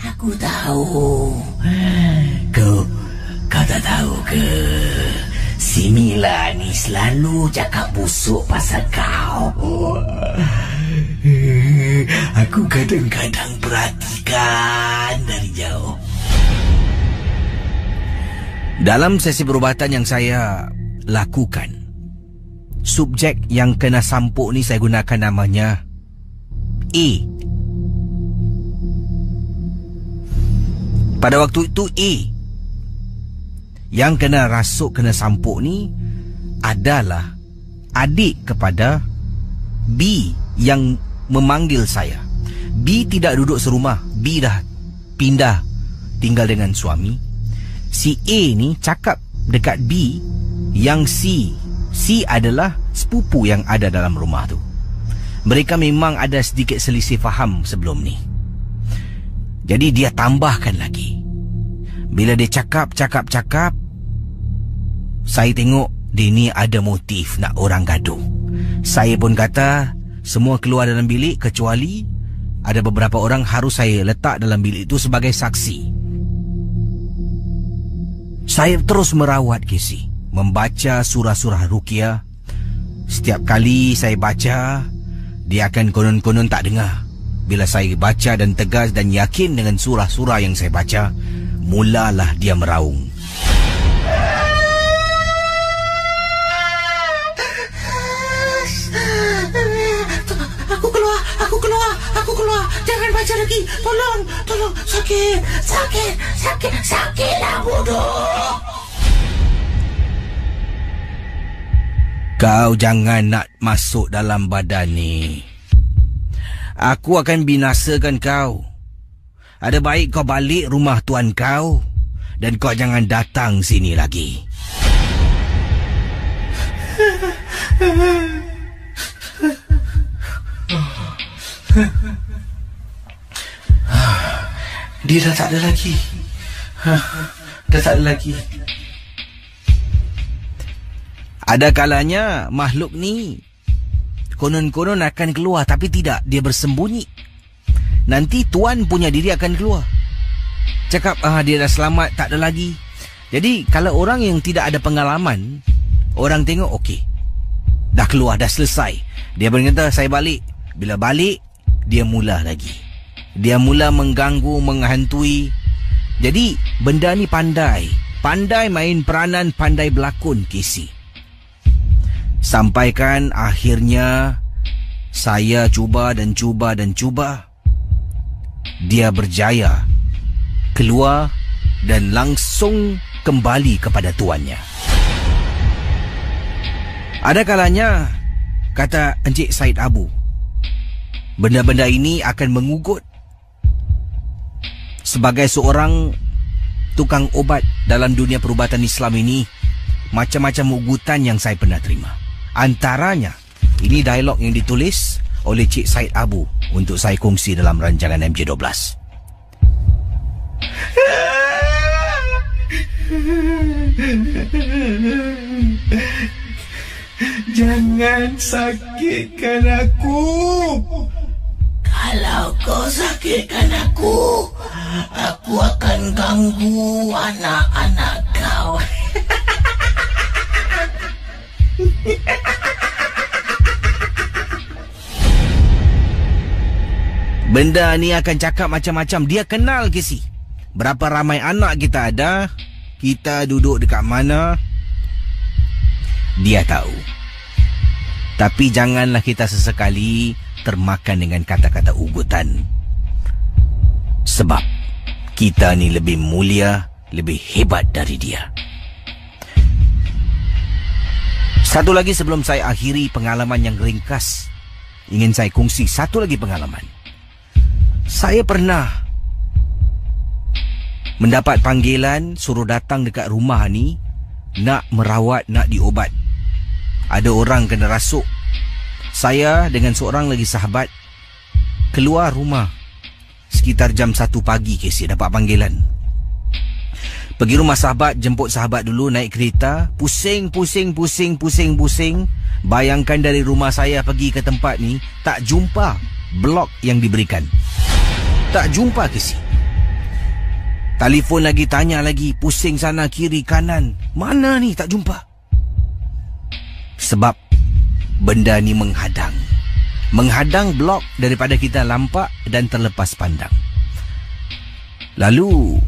aku tahu. Kau tak tahu ke? Si Mila ni selalu cakap busuk pasal kau. Aku kadang-kadang perhatikan dari jauh. Dalam sesi perubatan yang saya lakukan, subjek yang kena sampuk ni saya gunakan namanya A. Pada waktu itu A yang kena rasuk, kena sampuk ni adalah adik kepada B yang memanggil saya. B tidak duduk serumah, B dah pindah tinggal dengan suami. Si A ni cakap dekat B yang C adalah sepupu yang ada dalam rumah tu. Mereka memang ada sedikit selisih faham sebelum ni. Jadi dia tambahkan lagi. Bila dia cakap, saya tengok dia ni ada motif nak orang gaduh. Saya pun kata semua keluar dalam bilik kecuali ada beberapa orang harus saya letak dalam bilik itu sebagai saksi. Saya terus merawat Casey, membaca surah-surah Ruqyah. Setiap kali saya baca, dia akan konon-konon tak dengar. Bila saya baca dan tegas dan yakin dengan surah-surah yang saya baca, mulalah dia meraung. Aku keluar. Jangan baca lagi. Tolong. Sakitlah bodoh. Kau jangan nak masuk dalam badan ni. Aku akan binasakan kau. Ada baik kau balik rumah tuan kau dan kau jangan datang sini lagi. Dia dah tak ada lagi. Dah tak ada lagi. Ada kalanya makhluk ni konon-konon akan keluar, tapi tidak, dia bersembunyi. Nanti tuan punya diri akan keluar, cakap dia dah selamat, tak ada lagi. Jadi kalau orang yang tidak ada pengalaman, orang tengok okey, dah keluar, dah selesai, dia berkata saya balik. Bila balik, dia mula lagi, dia mula mengganggu, menghantui. Jadi benda ni pandai main peranan, pandai berlakon, Casey. Sampaikan akhirnya saya cuba dan cuba. Dia berjaya keluar dan langsung kembali kepada tuannya. Ada kalanya, kata Encik Said Abu, benda-benda ini akan mengugut. Sebagai seorang tukang obat dalam dunia perubatan Islam ini, macam-macam ugutan yang saya pernah terima. Antaranya, ini dialog yang ditulis oleh Cik Said Abu untuk saya kongsi dalam rancangan MJ12. Jangan sakitkan aku. Kalau kau sakitkan aku akan ganggu anak-anak kau. Benda ni akan cakap macam-macam. Dia kenal, Casey, berapa ramai anak kita ada, kita duduk dekat mana, dia tahu. Tapi janganlah kita sesekali termakan dengan kata-kata ugutan. Sebab kita ni lebih mulia, lebih hebat dari dia. Satu lagi sebelum saya akhiri pengalaman yang ringkas, ingin saya kongsi satu lagi pengalaman. Saya pernah mendapat panggilan suruh datang dekat rumah ni, nak merawat, nak diobat. Ada orang kena rasuk. Saya dengan seorang lagi sahabat keluar rumah sekitar jam 1 pagi, Casey, dapat panggilan. Pergi rumah sahabat, jemput sahabat dulu, naik kereta, pusing. Bayangkan dari rumah saya pergi ke tempat ni, tak jumpa blok yang diberikan. Tak jumpa, Casey. Telefon lagi, tanya lagi, pusing sana kiri kanan, mana ni, tak jumpa. Sebab benda ni menghadang blok daripada kita nampak dan terlepas pandang. Lalu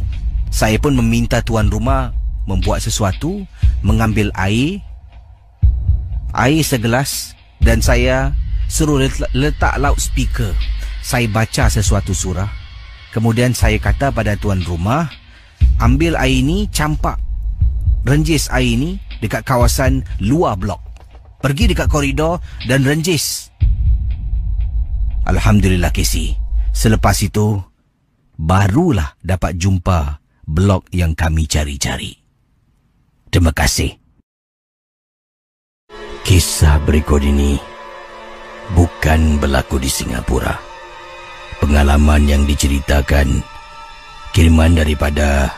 saya pun meminta tuan rumah membuat sesuatu, mengambil air segelas, dan saya suruh letak loudspeaker. Saya baca sesuatu surah. Kemudian saya kata pada tuan rumah, ambil air ni, campak, renjis air ni dekat kawasan luar blok. Pergi dekat koridor dan renjis. Alhamdulillah, Casey, selepas itu barulah dapat jumpa blok yang kami cari-cari. Terima kasih. Kisah berikut ini bukan berlaku di Singapura. Pengalaman yang diceritakan kiriman daripada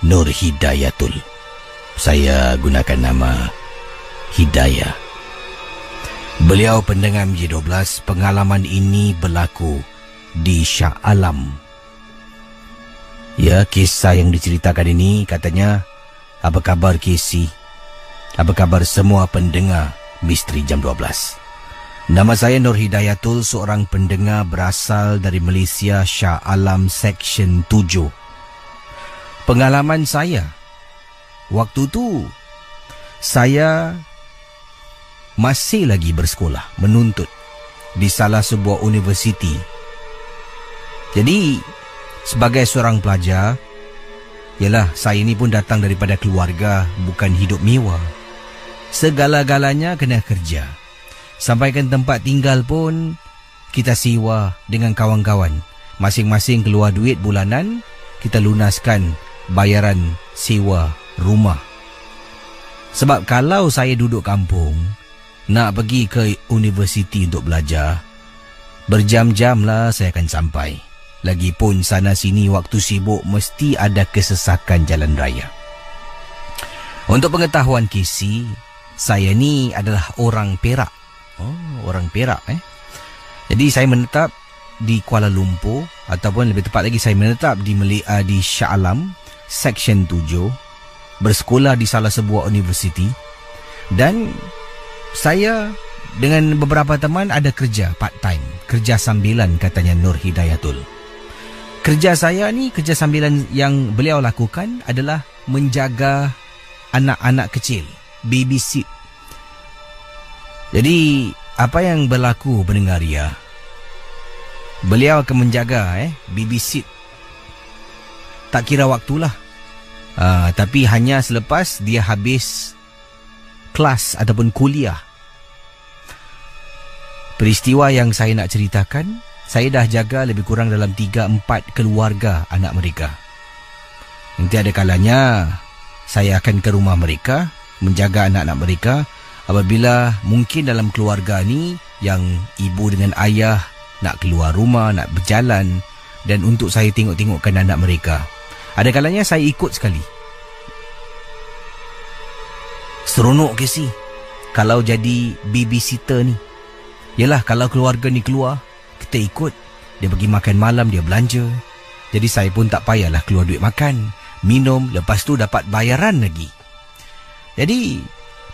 Nur Hidayatul. Saya gunakan nama Hidayah. Beliau pendengar MJ12. Pengalaman ini berlaku di Shah Alam. Ya, kisah yang diceritakan ini katanya, apa kabar Casey? Apa kabar semua pendengar Misteri Jam 12? Nama saya Nur Hidayatul, seorang pendengar berasal dari Malaysia, Shah Alam Seksyen 7. Pengalaman saya, waktu tu saya masih lagi bersekolah, menuntut di salah sebuah universiti. Jadi sebagai seorang pelajar, yalah, saya ini pun datang daripada keluarga bukan hidup mewah. Segala-galanya kena kerja. Sampaikan tempat tinggal pun kita sewa dengan kawan-kawan. Masing-masing keluar duit bulanan, kita lunaskan bayaran sewa rumah. Sebab kalau saya duduk kampung, nak pergi ke universiti untuk belajar, berjam-jam lah saya akan sampai. Lagipun sana sini waktu sibuk mesti ada kesesakan jalan raya. Untuk pengetahuan Casey, saya ni adalah orang Perak. Oh, orang Perak Jadi saya menetap di Kuala Lumpur, ataupun lebih tepat lagi saya menetap di Shah Alam, Seksyen 7, bersekolah di salah sebuah universiti, dan saya dengan beberapa teman ada kerja part time, kerja sambilan katanya Nur Hidayatul. Kerja saya ni, kerja sambilan yang beliau lakukan adalah menjaga anak-anak kecil, babysit. Jadi apa yang berlaku pendengar Ria, beliau akan menjaga babysit, tak kira waktulah, tapi hanya selepas dia habis kelas ataupun kuliah. Peristiwa yang saya nak ceritakan, saya dah jaga lebih kurang dalam 3-4 keluarga anak mereka. Nanti ada kalanya saya akan ke rumah mereka, menjaga anak-anak mereka apabila mungkin dalam keluarga ni yang ibu dengan ayah nak keluar rumah, nak berjalan, dan untuk saya tengok-tengokkan anak mereka. Ada kalanya saya ikut sekali. Seronok ke si kalau jadi babysitter ni. Yalah, kalau keluarga ni keluar, kita ikut. Dia pergi makan malam, dia belanja. Jadi saya pun tak payahlah keluar duit makan, minum, lepas tu dapat bayaran lagi. Jadi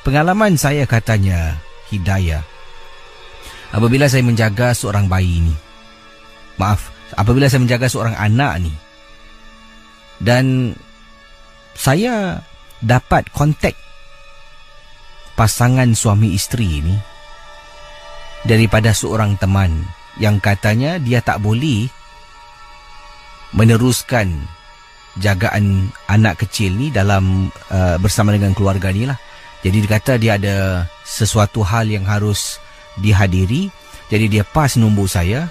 pengalaman saya katanya hidayah apabila saya menjaga seorang bayi ni. Apabila saya menjaga seorang anak ni, dan saya dapat kontak pasangan suami isteri ni daripada seorang teman yang katanya dia tak boleh meneruskan jagaan anak kecil ni dalam bersama dengan keluarga ni lah. Jadi dia kata dia ada sesuatu hal yang harus dihadiri. Jadi dia pas nombor saya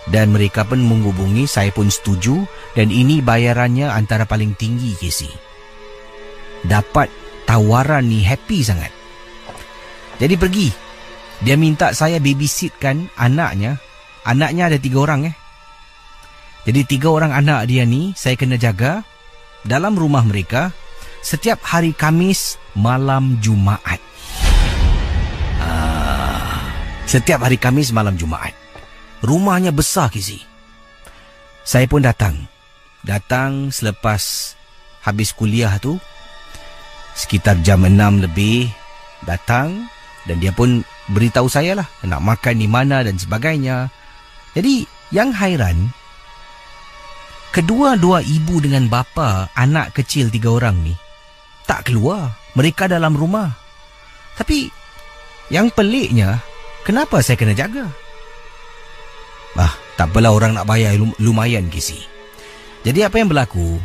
dan mereka pun menghubungi, saya pun setuju, dan ini bayarannya antara paling tinggi, Casey. Dapat tawaran ni happy sangat. Jadi pergi. Dia minta saya babysitkan anaknya. Anaknya ada 3 orang Jadi 3 orang anak dia ni saya kena jaga dalam rumah mereka setiap hari Khamis malam Jumaat. Setiap hari Khamis malam Jumaat. Rumahnya besar, Kizi. Saya pun datang. Datang selepas habis kuliah tu, sekitar jam 6 lebih datang, dan dia pun beritahu saya lah nak makan di mana dan sebagainya. Jadi yang hairan, kedua-dua ibu dengan bapa anak kecil 3 orang ni tak keluar. Mereka dalam rumah. Tapi yang peliknya, kenapa saya kena jaga? Tak apalah, orang nak bayar lumayan, Kisi. Jadi apa yang berlaku,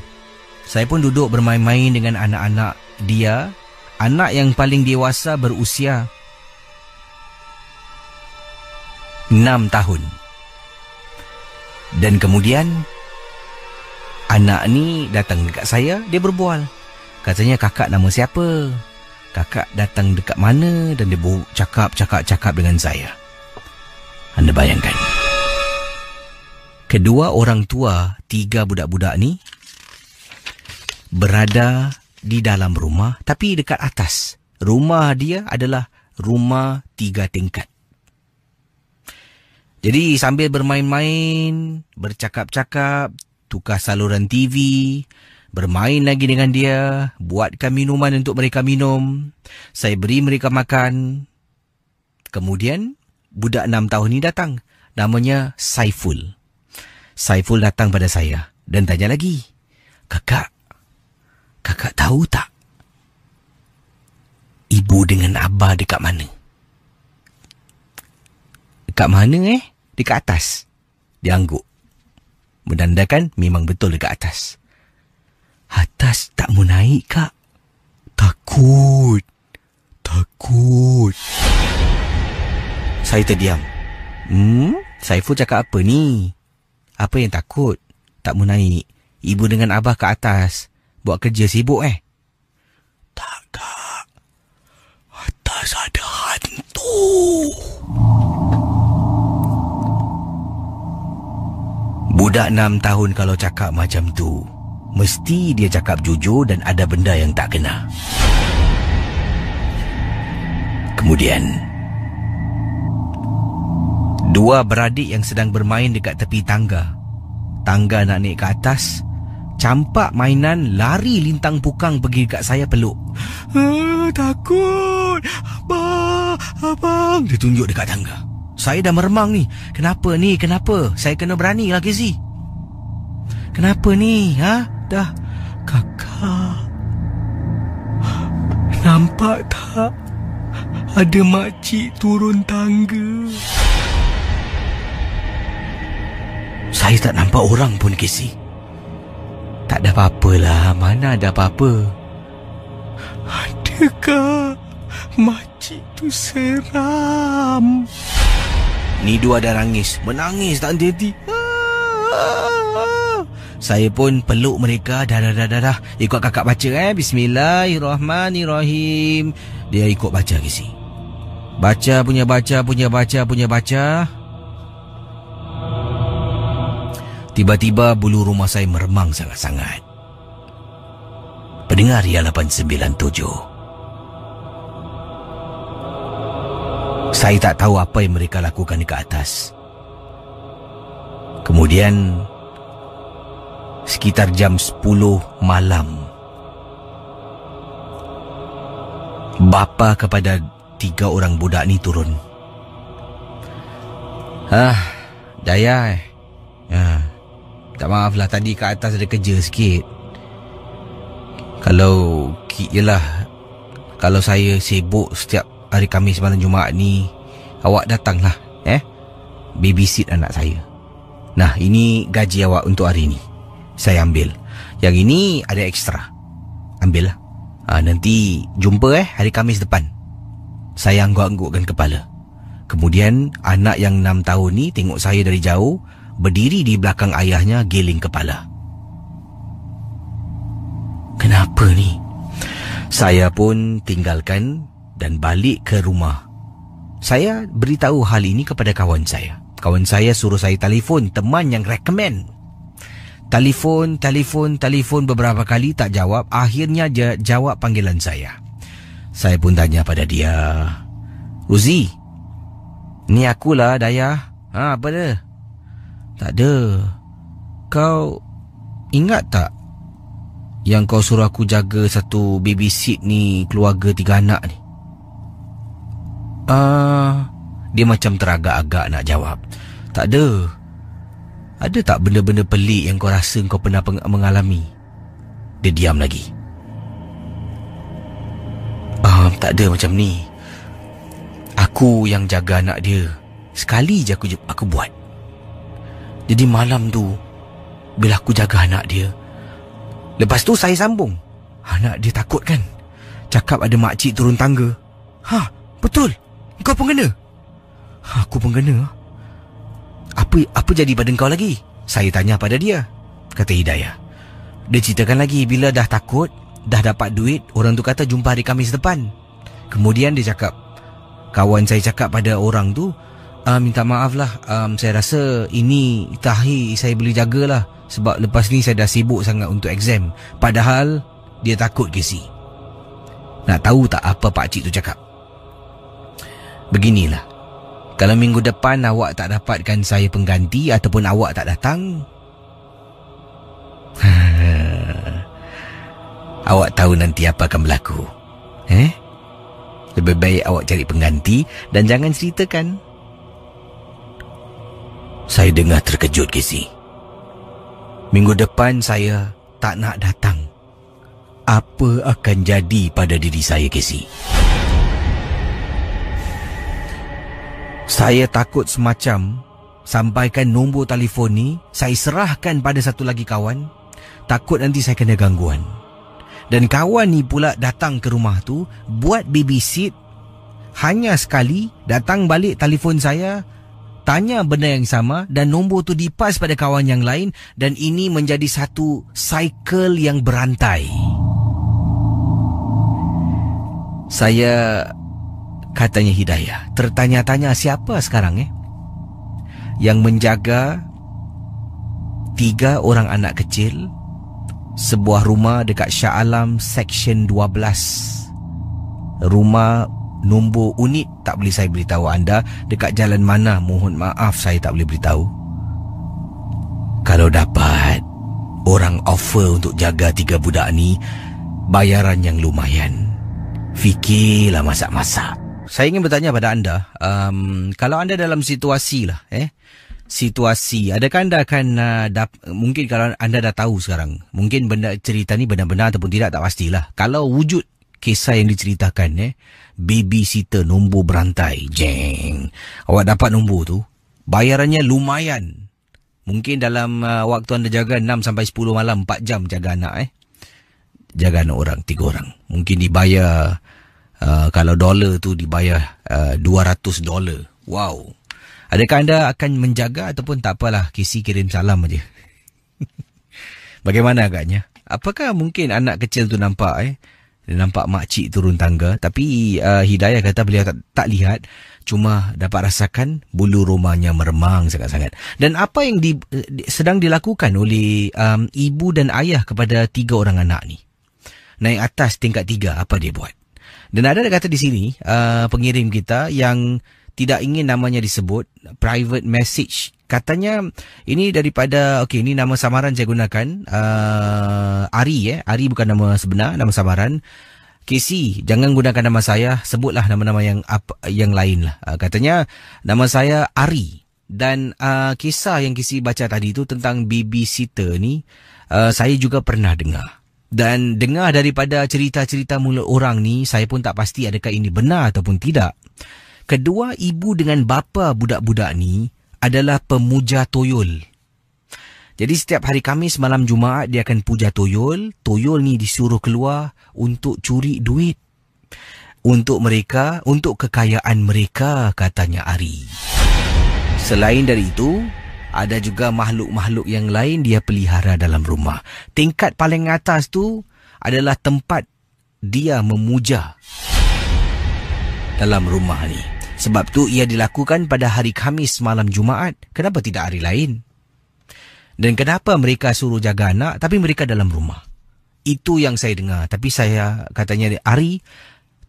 saya pun duduk bermain-main dengan anak-anak dia. Anak yang paling dewasa berusia 6 tahun. Dan kemudian anak ni datang dekat saya, dia berbual. Katanya, kakak nama siapa? Kakak datang dekat mana? Dan dia cakap dengan saya. Anda bayangkan. Kedua orang tua 3 budak-budak ni berada di dalam rumah, tapi dekat atas. Rumah dia adalah rumah 3 tingkat. Jadi sambil bermain-main, bercakap-cakap, tukar saluran TV, bermain lagi dengan dia, buatkan minuman untuk mereka minum, saya beri mereka makan. Kemudian budak 6 tahun ni datang, namanya Saiful. Saiful datang pada saya dan tanya lagi, kakak tahu tak ibu dengan abah dekat mana? Dekat mana Dekat atas. Dia angguk, menandakan memang betul dekat atas. Atas tak mau naik, kak. Takut. Saya terdiam. Saiful cakap apa ni? Apa yang takut? Tak mau naik. Ibu dengan abah ke atas buat kerja sibuk Tak, kak. Atas ada hantu. Budak 6 tahun kalau cakap macam tu, mesti dia cakap jujur dan ada benda yang tak kena. Kemudian, dua beradik yang sedang bermain dekat tepi tangga. Tangga nak naik ke atas, campak mainan, lari lintang pukang pergi dekat saya peluk. Takut, abang. Dia tunjuk dekat tangga. Saya dah meremang ni. Kenapa ni? Kenapa? Saya kena berani lah, Kezi. Kenapa ni? Dah. Kakak, nampak tak? Ada makcik turun tangga. Saya tak nampak orang pun, Kezi. Tak ada apa-apalah. Mana ada apa-apa. Adakah makcik tu seram? Ni dua dah menangis tak henti-henti. Saya pun peluk mereka. Dah. Ikut kakak baca Bismillahirrahmanirrahim. Dia ikut baca, Kezi. Baca. Tiba-tiba bulu rumah saya meremang sangat-sangat. Pendengar Ria 897. Saya tak tahu apa yang mereka lakukan dekat atas. Kemudian, sekitar jam 10 malam, bapa kepada 3 orang budak ni turun. Daya. Tak maaflah, tadi kat atas ada kerja sikit. Kalau saya sibuk setiap hari Khamis malam Jumaat ni, awak datanglah, babysit anak saya. Nah, ini gaji awak untuk hari ni. Saya ambil. Yang ini ada ekstra. Ambillah. Nanti jumpa hari Khamis depan. Saya angguk-anggukkan kepala. Kemudian anak yang 6 tahun ni tengok saya dari jauh, berdiri di belakang ayahnya, giling kepala. Kenapa ni? Saya pun tinggalkan dan balik ke rumah. Saya beritahu hal ini kepada kawan saya. Kawan saya suruh saya telefon teman yang recommend. Telefon beberapa kali tak jawab. Akhirnya dia jawab panggilan saya. Saya pun tanya pada dia, Uzi, ni akulah, Daya. Apa dia? Tak ada. Kau ingat tak yang kau suruh aku jaga satu babysit ni, keluarga 3 anak ni? Dia macam teragak-agak nak jawab. Tak ada. Ada tak benda-benda pelik yang kau rasa kau pernah mengalami? Dia diam lagi. Tak ada macam ni. Aku yang jaga anak dia. Sekali je aku buat. Jadi malam tu, bila aku jaga anak dia, lepas tu saya sambung. Anak dia takut kan? Cakap ada makcik turun tangga. Betul? Kau pun kena? Aku pun kena. Apa jadi pada kau lagi? Saya tanya pada dia. Kata Hidayah. Dia ceritakan lagi bila dah takut, dah dapat duit, orang tu kata jumpa hari Khamis depan. Kemudian dia cakap, kawan saya cakap pada orang tu, minta maaf lah, saya rasa ini tahi saya boleh jagalah, sebab lepas ni saya dah sibuk sangat untuk exam. Padahal dia takut, Kesi. Nak tahu tak apa pakcik tu cakap? Beginilah, kalau minggu depan awak tak dapatkan saya pengganti ataupun awak tak datang, awak tahu nanti apa akan berlaku. Lebih baik awak cari pengganti dan jangan ceritakan. Saya dengar terkejut, Kesi. Minggu depan saya tak nak datang. Apa akan jadi pada diri saya, Kesi? Saya takut semacam sampaikan nombor telefon ni, saya serahkan pada satu lagi kawan. Takut nanti saya kena gangguan. Dan kawan ni pula datang ke rumah tu, buat babysit. Hanya sekali, datang balik telefon saya, tanya benda yang sama, dan nombor tu dipas pada kawan yang lain. Dan ini menjadi satu cycle yang berantai. Saya, katanya Hidayah, tertanya-tanya siapa sekarang yang menjaga 3 orang anak kecil, sebuah rumah dekat Shah Alam Section 12. Rumah nombor unit tak boleh saya beritahu anda. Dekat jalan mana, mohon maaf saya tak boleh beritahu. Kalau dapat orang offer untuk jaga 3 budak ni, bayaran yang lumayan, fikirlah masak-masak. Saya ingin bertanya pada anda, kalau anda dalam situasi lah, situasi, adakah anda akan mungkin kalau anda dah tahu sekarang, mungkin benda cerita ni benar-benar ataupun tidak, tak pastilah. Kalau wujud kisah yang diceritakan, babysitter nombor berantai, jeng, awak dapat nombor tu, bayarannya lumayan. Mungkin dalam waktu anda jaga 6 sampai 10 malam, 4 jam jaga anak, jaga anak orang, 3 orang. Mungkin dibayar, kalau dolar tu dibayar $200. Wow. Adakah anda akan menjaga ataupun tak apalah, kisi kirim salam aja? Bagaimana agaknya? Apakah mungkin anak kecil tu nampak, dia nampak makcik turun tangga, tapi Hidayah kata beliau tak lihat, cuma dapat rasakan bulu rumahnya meremang sangat-sangat. Dan apa yang sedang dilakukan oleh ibu dan ayah kepada 3 orang anak ni? Naik atas tingkat 3, apa dia buat? Dan ada kata di sini, pengirim kita yang tidak ingin namanya disebut, private message. Katanya ini daripada, okey, ini nama samaran saya gunakan, Ari, Ari bukan nama sebenar, nama samaran. Casey, jangan gunakan nama saya, sebutlah nama-nama yang lain lah. Katanya nama saya Ari. Dan kisah yang Casey baca tadi tu tentang babysitter ni, saya juga pernah dengar. Dan dengar daripada cerita-cerita mulut orang ni, saya pun tak pasti adakah ini benar ataupun tidak. Kedua ibu dengan bapa budak-budak ni adalah pemuja toyol. Jadi setiap hari Khamis malam Jumaat dia akan puja toyol. Toyol ni disuruh keluar untuk curi duit. Untuk mereka, untuk kekayaan mereka, katanya Ari. Selain dari itu, ada juga makhluk-makhluk yang lain dia pelihara dalam rumah. Tingkat paling atas tu adalah tempat dia memuja dalam rumah ni. Sebab tu ia dilakukan pada hari Khamis malam Jumaat. Kenapa tidak hari lain? Dan kenapa mereka suruh jaga anak tapi mereka dalam rumah? Itu yang saya dengar. Tapi saya katanya Ari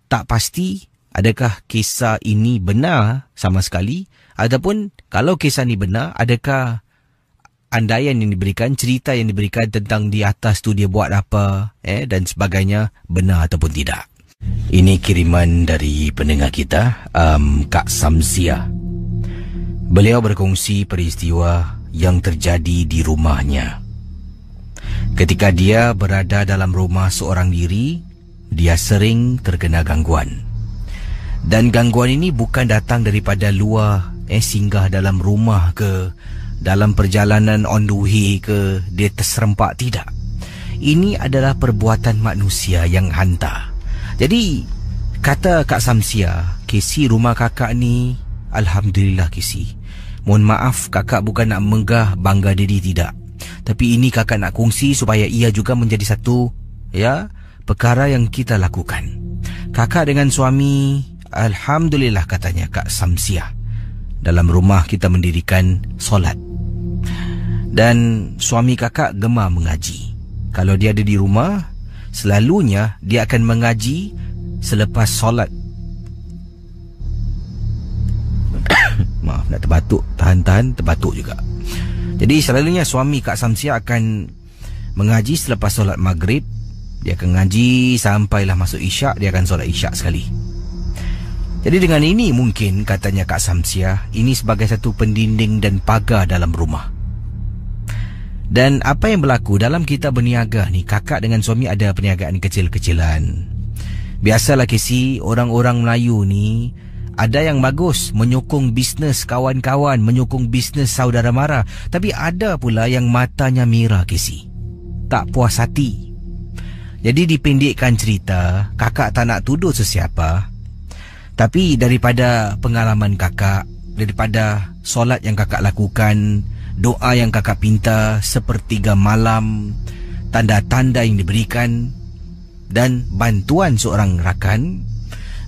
tak pasti adakah kisah ini benar sama sekali. Ataupun kalau kisah ini benar, adakah andaian yang diberikan, cerita yang diberikan tentang di atas tu dia buat apa, dan sebagainya, benar ataupun tidak. Ini kiriman dari pendengar kita, Kak Samsia. Beliau berkongsi peristiwa yang terjadi di rumahnya. Ketika dia berada dalam rumah seorang diri, dia sering terkena gangguan. Dan gangguan ini bukan datang daripada luar, singgah dalam rumah ke, dalam perjalanan on the way ke, dia terserempak, tidak. Ini adalah perbuatan manusia yang hantar. Jadi, kata Kak Samsia, Casey, rumah kakak ni, Alhamdulillah Casey. Mohon maaf, kakak bukan nak menggah bangga diri, tidak. Tapi ini kakak nak kongsi supaya ia juga menjadi satu, perkara yang kita lakukan. Kakak dengan suami, Alhamdulillah katanya Kak Samsia, dalam rumah kita mendirikan solat. Dan suami kakak gemar mengaji. Kalau dia ada di rumah, selalunya dia akan mengaji selepas solat. Maaf, nak terbatuk, tahan-tahan, terbatuk juga. Jadi selalunya suami Kak Samsia akan mengaji selepas solat maghrib. Dia akan ngaji sampailah masuk isyak, dia akan solat isyak sekali. Jadi dengan ini mungkin katanya Kak Samsia, ini sebagai satu pendinding dan pagar dalam rumah. Dan apa yang berlaku dalam kita berniaga ni, kakak dengan suami ada perniagaan kecil-kecilan. Biasalah Casey, orang-orang Melayu ni ada yang bagus menyokong bisnes kawan-kawan, menyokong bisnes saudara mara. Tapi ada pula yang matanya merah Casey, tak puas hati. Jadi dipendekkan cerita, kakak tak nak tuduh sesiapa, tapi daripada pengalaman kakak, daripada solat yang kakak lakukan, doa yang kakak pinta sepertiga malam, tanda-tanda yang diberikan, dan bantuan seorang rakan,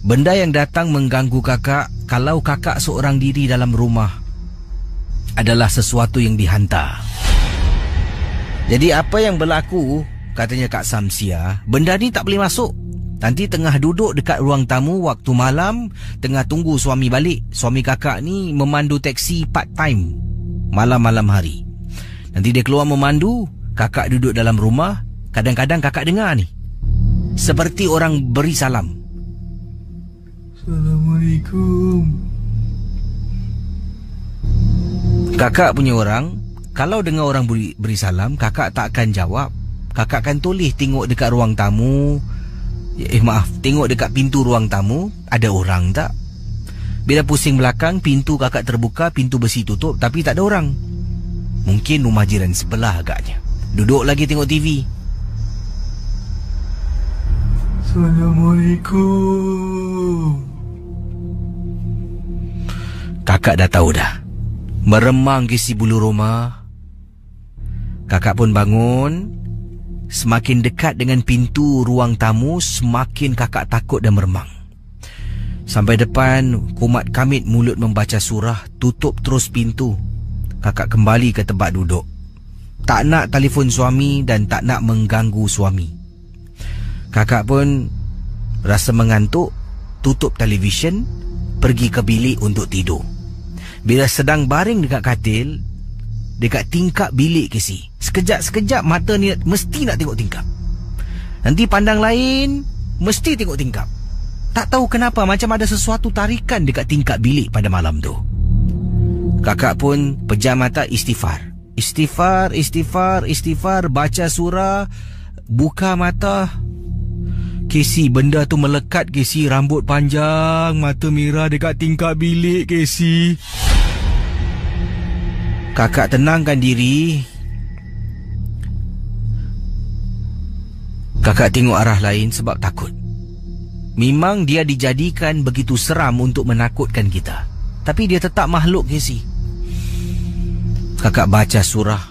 benda yang datang mengganggu kakak kalau kakak seorang diri dalam rumah adalah sesuatu yang dihantar. Jadi apa yang berlaku, katanya Kak Samsia, benda ni tak boleh masuk. Nanti tengah duduk dekat ruang tamu waktu malam, tengah tunggu suami balik. Suami kakak ni memandu teksi part time malam-malam hari. Nanti dia keluar memandu, kakak duduk dalam rumah. Kadang-kadang kakak dengar ni seperti orang beri salam. Assalamualaikum. Kakak punya orang, kalau dengar orang beri salam, kakak tak akan jawab. Kakak akan toleh tengok dekat ruang tamu. Tengok dekat pintu ruang tamu, ada orang tak? Bila pusing belakang, pintu kakak terbuka, pintu besi tutup, tapi tak ada orang. Mungkin rumah jiran sebelah agaknya. Duduk lagi tengok TV. Assalamualaikum. Kakak dah tahu dah. Meremang ke si bulu roma. Kakak pun bangun. Semakin dekat dengan pintu ruang tamu, semakin kakak takut dan meremang. Sampai depan, kumat kamit mulut membaca surah, tutup terus pintu. Kakak kembali ke tempat duduk. Tak nak telefon suami dan tak nak mengganggu suami. Kakak pun rasa mengantuk, tutup televisyen, pergi ke bilik untuk tidur. Bila sedang baring dekat katil, dekat tingkap bilik Casey, sekejap-sekejap mata ni mesti nak tengok tingkap. Nanti pandang lain, mesti tengok tingkap. Tak tahu kenapa, macam ada sesuatu tarikan dekat tingkap bilik pada malam tu. Kakak pun pejam mata istighfar. Istighfar, baca surah, buka mata. Casey, benda tu melekat Casey, rambut panjang, mata merah dekat tingkap bilik Casey. Kakak tenangkan diri. Kakak tengok arah lain sebab takut. Memang dia dijadikan begitu seram untuk menakutkan kita, tapi dia tetap makhluk Casey. Kakak baca surah.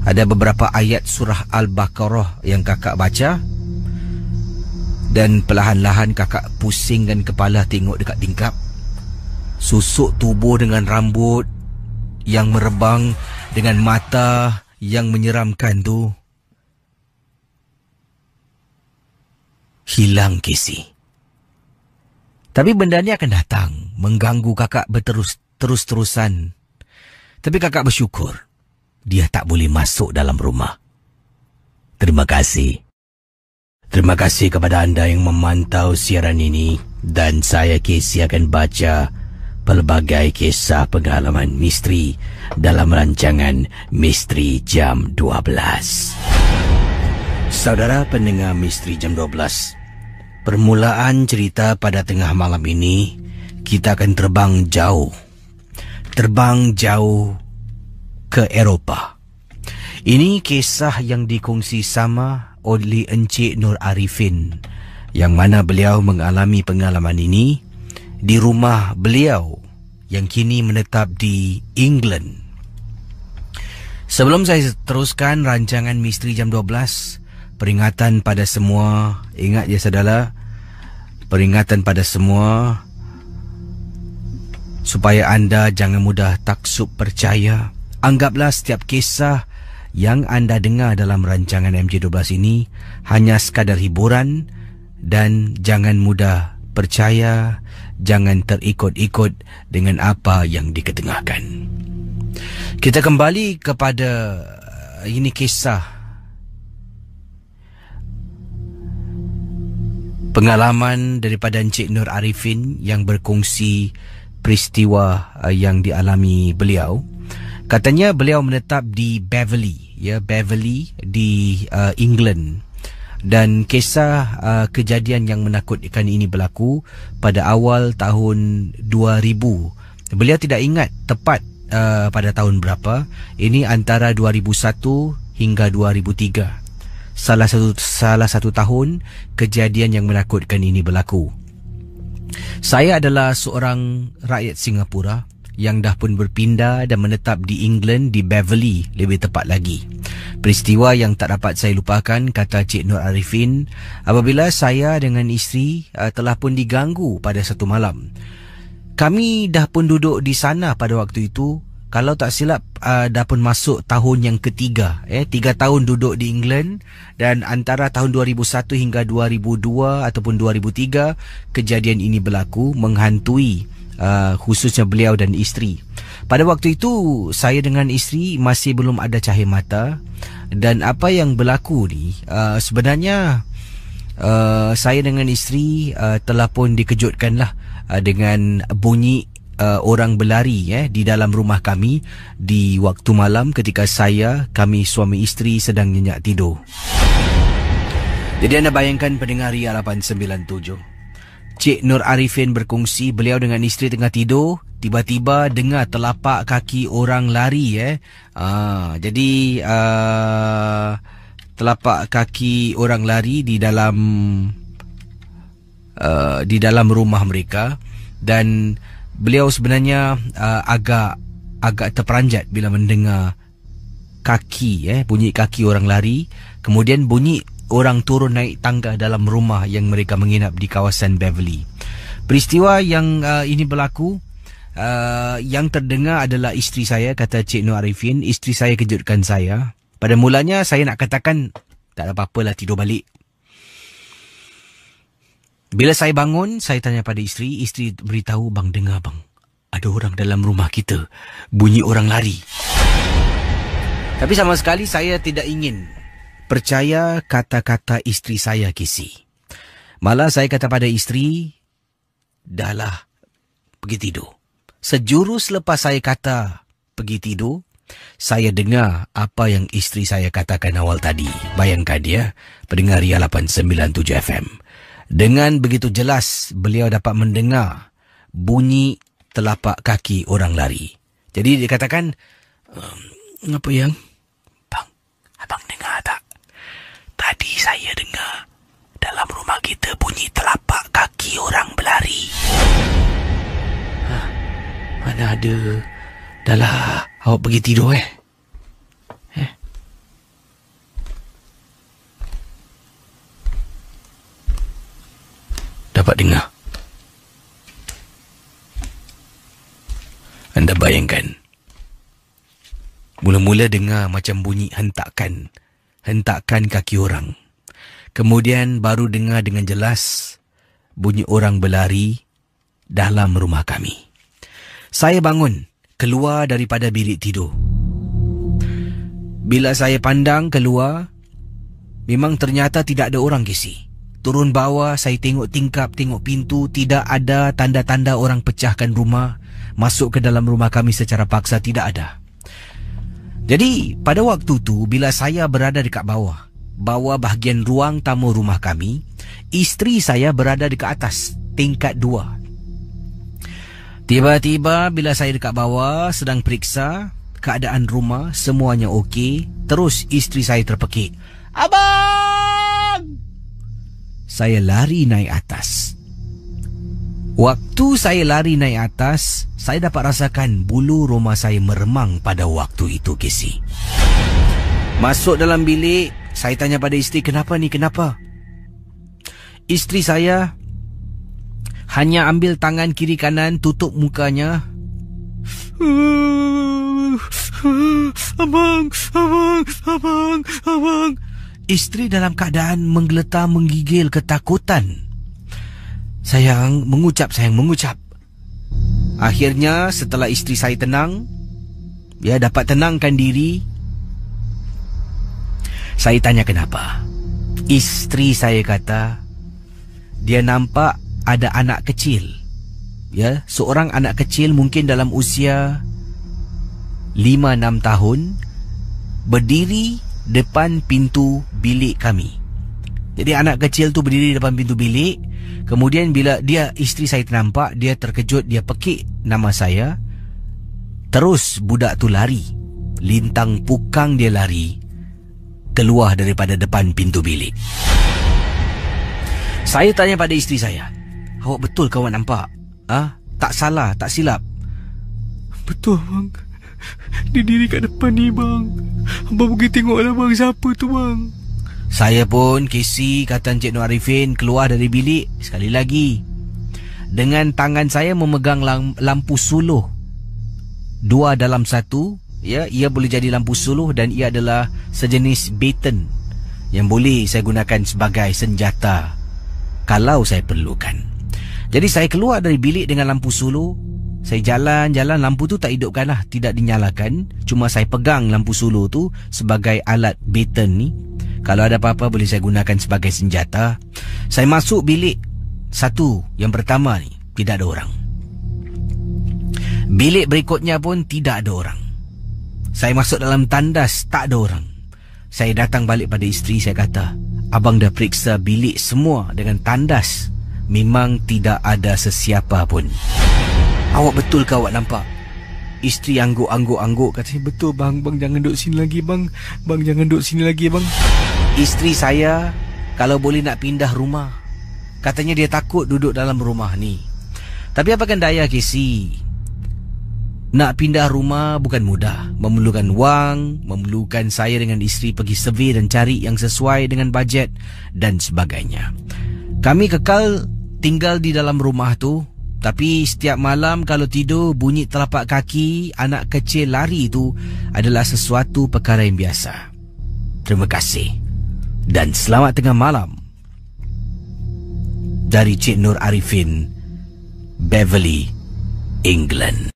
Ada beberapa ayat surah Al-Baqarah yang kakak baca. Dan perlahan-lahan kakak pusingkan kepala tengok dekat tingkap. Susuk tubuh dengan rambut yang merebang, dengan mata yang menyeramkan tu hilang Casey. Tapi benda ni akan datang mengganggu kakak terus-terusan. Tapi kakak bersyukur dia tak boleh masuk dalam rumah. Terima kasih. Terima kasih kepada anda yang memantau siaran ini, dan saya Casey akan baca pelbagai kisah pengalaman misteri dalam rancangan Misteri Jam 12. Saudara pendengar Misteri Jam 12, permulaan cerita pada tengah malam ini, kita akan terbang jauh ke Eropah. Ini kisah yang dikongsi sama oleh Encik Nur Arifin, yang mana beliau mengalami pengalaman ini di rumah beliau yang kini menetap di England. Sebelum saya teruskan rancangan Misteri Jam 12, peringatan pada semua, ingat ya saudara, peringatan pada semua supaya anda jangan mudah taksub percaya. Anggaplah setiap kisah yang anda dengar dalam rancangan MJ12 ini hanya sekadar hiburan, dan jangan mudah percaya, jangan terikut-ikut dengan apa yang diketengahkan. Kita kembali kepada ini kisah pengalaman daripada Encik Nur Arifin yang berkongsi peristiwa yang dialami beliau. Katanya beliau menetap di Beverly di England, dan kisah kejadian yang menakutkan ini berlaku pada awal tahun 2000. Beliau tidak ingat tepat pada tahun berapa. Ini antara 2001 hingga 2003. Salah satu tahun kejadian yang menakutkan ini berlaku. Saya adalah seorang rakyat Singapura yang dah pun berpindah dan menetap di England, di Beverly lebih tepat lagi. Peristiwa yang tak dapat saya lupakan, kata Cik Nur Arifin, apabila saya dengan isteri telah pun diganggu pada satu malam. Kami dah pun duduk di sana pada waktu itu, kalau tak silap dah pun masuk tahun yang ketiga. 3 tahun duduk di England, dan antara tahun 2001 hingga 2002 ataupun 2003 kejadian ini berlaku menghantui khususnya beliau dan isteri. Pada waktu itu saya dengan isteri masih belum ada cahaya mata, dan apa yang berlaku ni sebenarnya saya dengan isteri telah pun dikejutkanlah dengan bunyi orang berlari di dalam rumah kami di waktu malam ketika kami suami isteri sedang nyenyak tidur. Jadi anda bayangkan pendengar Ria 897, Cik Nur Arifin berkongsi beliau dengan isteri tengah tidur, tiba-tiba dengar telapak kaki orang lari. Jadi telapak kaki orang lari di dalam rumah mereka, dan beliau sebenarnya agak terperanjat bila mendengar bunyi kaki orang lari, kemudian bunyi orang turun naik tangga dalam rumah yang mereka menginap di kawasan Beverly. Peristiwa yang ini berlaku, yang terdengar adalah isteri saya, kata Cik Nur Arifin. Isteri saya kejutkan saya. Pada mulanya saya nak katakan tak ada apa-apalah, tidur balik. Bila saya bangun, saya tanya pada isteri. Isteri beritahu, bang, dengar bang, ada orang dalam rumah kita, bunyi orang lari. Tapi sama sekali saya tidak ingin percaya kata-kata isteri saya, Kisi. Malah saya kata pada isteri, dahlah, pergi tidur. Sejurus lepas saya kata pergi tidur, saya dengar apa yang isteri saya katakan awal tadi. Bayangkan dia, pendengar Ria 897 FM. Dengan begitu jelas beliau dapat mendengar bunyi telapak kaki orang lari. Jadi dia katakan, apa yang? Bang, abang dengar tak? Tadi saya dengar dalam rumah kita bunyi telapak kaki orang berlari. Mana ada. Dahlah, awak pergi tidur Dapat dengar? Anda bayangkan, mula-mula dengar macam bunyi hentakan kaki orang. Kemudian baru dengar dengan jelas bunyi orang berlari dalam rumah kami. Saya bangun, keluar daripada bilik tidur. Bila saya pandang keluar, memang ternyata tidak ada orang, Kisi. Turun bawah, saya tengok tingkap, tengok pintu, tidak ada tanda-tanda orang pecahkan rumah. Masuk ke dalam rumah kami secara paksa, tidak ada. Jadi, pada waktu tu, bila saya berada dekat bawah bahagian ruang tamu rumah kami, isteri saya berada dekat atas, tingkat 2. Tiba-tiba, bila saya dekat bawah, sedang periksa keadaan rumah, semuanya okey. Terus, isteri saya terpekik. Abang! Saya lari naik atas. Waktu saya lari naik atas, saya dapat rasakan bulu rumah saya meremang pada waktu itu, Kisi. Masuk dalam bilik, saya tanya pada isteri, kenapa ni, kenapa? Isteri saya hanya ambil tangan kiri kanan, tutup mukanya. Abang. Isteri dalam keadaan menggeletar, menggigil, ketakutan. Sayang, mengucap. Akhirnya, setelah isteri saya tenang, dapat tenangkan diri, saya tanya kenapa. Isteri saya kata, dia nampak ada anak kecil. Seorang anak kecil mungkin dalam usia 5-6 tahun, berdiri depan pintu bilik kami. Jadi anak kecil tu berdiri depan pintu bilik. Kemudian bila isteri saya ternampak, dia terkejut, dia pekik nama saya. Terus budak tu lari, lintang pukang dia lari keluar daripada depan pintu bilik. Saya tanya pada isteri saya, awak betul ke awak nampak? Tak salah, tak silap? Betul bang, dia diri kat depan ni bang. Abang pergi tengoklah bang, siapa tu bang. Saya pun, Kisi, kata Encik Nur Arifin, keluar dari bilik. Sekali lagi, dengan tangan saya memegang lampu suluh 2 dalam 1. Ya, ia boleh jadi lampu suluh dan ia adalah sejenis baton yang boleh saya gunakan sebagai senjata kalau saya perlukan. Jadi saya keluar dari bilik dengan lampu suluh. Saya jalan-jalan, lampu tu tak hidupkan lah, tidak dinyalakan. Cuma saya pegang lampu suluh tu sebagai alat baton ni. Kalau ada apa-apa boleh saya gunakan sebagai senjata. Saya masuk bilik satu, yang pertama ni, tidak ada orang. Bilik berikutnya pun tidak ada orang. Saya masuk dalam tandas, tak ada orang. Saya datang balik pada isteri, saya kata, abang dah periksa bilik semua dengan tandas. Memang tidak ada sesiapa pun. Awak betul ke awak nampak? Isteri angguk-angguk kata, betul bang, bang jangan duduk sini lagi bang. Bang jangan duduk sini lagi bang. Isteri saya kalau boleh nak pindah rumah. Katanya dia takut duduk dalam rumah ni. Tapi apakan daya Casey? Nak pindah rumah bukan mudah. Memerlukan wang, memerlukan saya dengan isteri pergi survey dan cari yang sesuai dengan bajet dan sebagainya. Kami kekal tinggal di dalam rumah tu. Tapi setiap malam kalau tidur, bunyi telapak kaki anak kecil lari tu adalah sesuatu perkara yang biasa. Terima kasih dan selamat tengah malam. Dari Cik Nur Arifin, Beverly, England.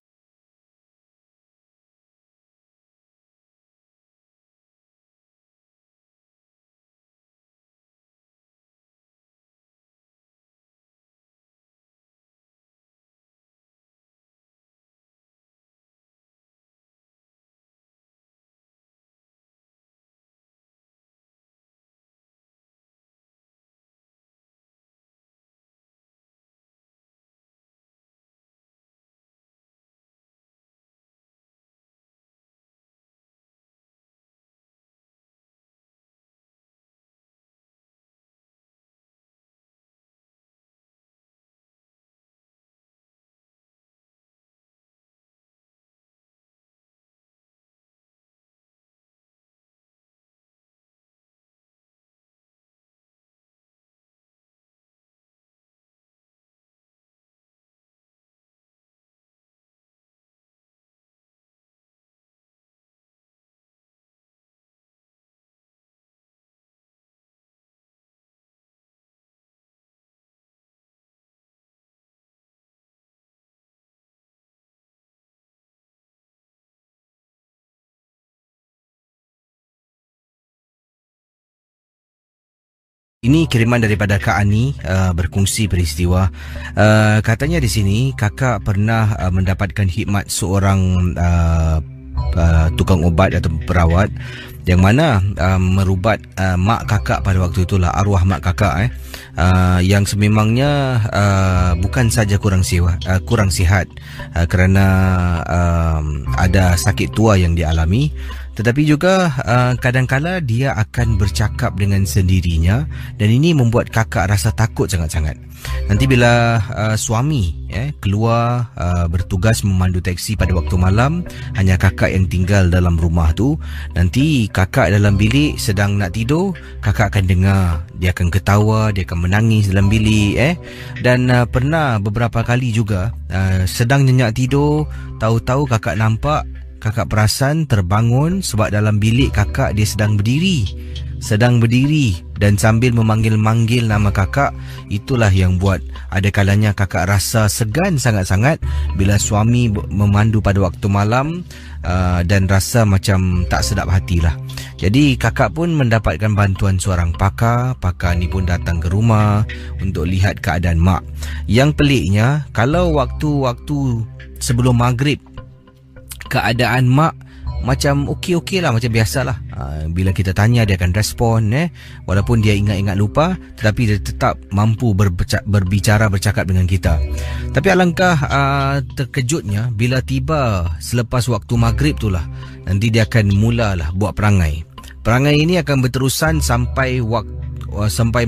Ini kiriman daripada Kak Ani, berkongsi peristiwa. Katanya di sini kakak pernah mendapatkan khidmat seorang tukang ubat atau perawat yang mana merubat mak kakak pada waktu itulah, arwah mak kakak yang sememangnya bukan saja kurang sihat kerana ada sakit tua yang dialami, tetapi juga kadang-kala dia akan bercakap dengan sendirinya dan ini membuat kakak rasa takut sangat-sangat. Nanti bila suami keluar bertugas memandu teksi pada waktu malam, hanya kakak yang tinggal dalam rumah tu, nanti kakak dalam bilik sedang nak tidur, kakak akan dengar dia akan ketawa, dia akan menangis dalam bilik dan pernah beberapa kali juga sedang nyenyak tidur, tahu-tahu kakak nampak, kakak perasan terbangun sebab dalam bilik kakak dia sedang berdiri dan sambil memanggil-manggil nama kakak. Itulah yang buat ada kalanya kakak rasa segan sangat-sangat bila suami memandu pada waktu malam dan rasa macam tak sedap hatilah. Jadi kakak pun mendapatkan bantuan seorang pakar ni pun datang ke rumah untuk lihat keadaan mak. Yang peliknya, kalau waktu-waktu sebelum maghrib keadaan mak macam okey-okey lah, macam biasalah. Bila kita tanya dia akan respon walaupun dia ingat-ingat lupa, tetapi dia tetap mampu bercakap dengan kita. Tapi alangkah terkejutnya bila tiba selepas waktu maghrib tu lah, nanti dia akan mulalah buat perangai. Perangai ini akan berterusan sampai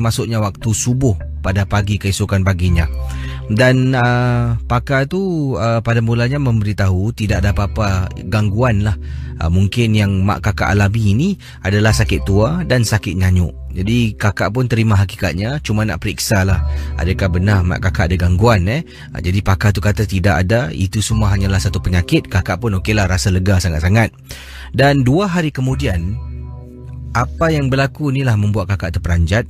masuknya waktu subuh pada pagi keesokan paginya. Dan pakar tu pada mulanya memberitahu tidak ada apa-apa gangguan lah. Mungkin yang mak kakak alami ini adalah sakit tua dan sakit nyanyuk. Jadi kakak pun terima hakikatnya, cuma nak periksa lah adakah benar mak kakak ada gangguan. Jadi pakar tu kata tidak ada, itu semua hanyalah satu penyakit. Kakak pun okeylah, rasa lega sangat-sangat. Dan 2 hari kemudian, apa yang berlaku inilah membuat kakak terperanjat.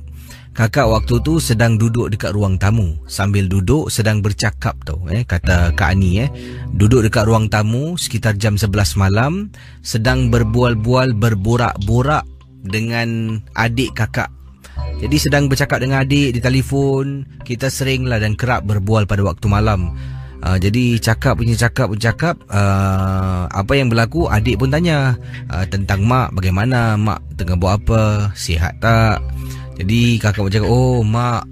Kakak waktu tu sedang duduk dekat ruang tamu. Sambil duduk sedang bercakap tau, kata Kak Ani. Duduk dekat ruang tamu sekitar jam 11 malam, sedang berbual-bual, berborak-borak dengan adik kakak. Jadi sedang bercakap dengan adik di telefon. Kita seringlah dan kerap berbual pada waktu malam. Jadi cakap. Apa yang berlaku, adik pun tanya tentang mak, bagaimana mak tengah buat apa, sihat tak. Jadi kakak pun cakap, oh mak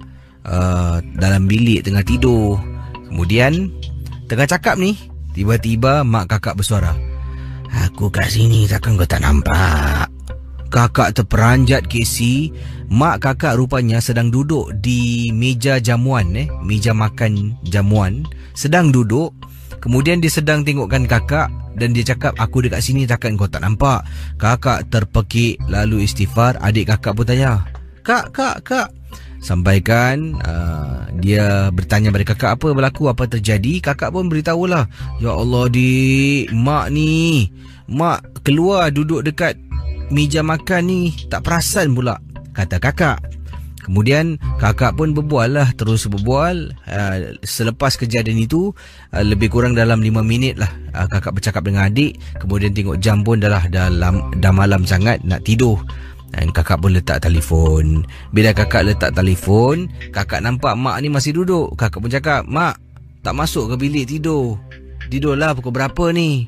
dalam bilik tengah tidur. Kemudian tengah cakap ni, tiba-tiba mak kakak bersuara, aku kat sini takkan kau tak nampak. Kakak terperanjat Casey. Mak kakak rupanya sedang duduk di meja jamuan, meja makan jamuan. Sedang duduk. Kemudian dia sedang tengokkan kakak dan dia cakap, aku dekat sini takkan kau tak nampak. Kakak terpekik lalu istighfar. Adik kakak pun tanya, Kak. Sampaikan dia bertanya pada kakak apa berlaku, apa terjadi. Kakak pun beritahulah, ya Allah dik, mak keluar duduk dekat meja makan ni, tak perasan pula, kata kakak. Kemudian kakak pun terus berbual. Selepas kejadian itu, lebih kurang dalam 5 minit lah, kakak bercakap dengan adik. Kemudian tengok jam pun dah malam sangat, nak tidur. Dan kakak pun letak telefon. Bila kakak letak telefon, kakak nampak mak ni masih duduk. Kakak pun cakap, mak, tak masuk ke bilik tidur? Tidurlah pukul berapa ni?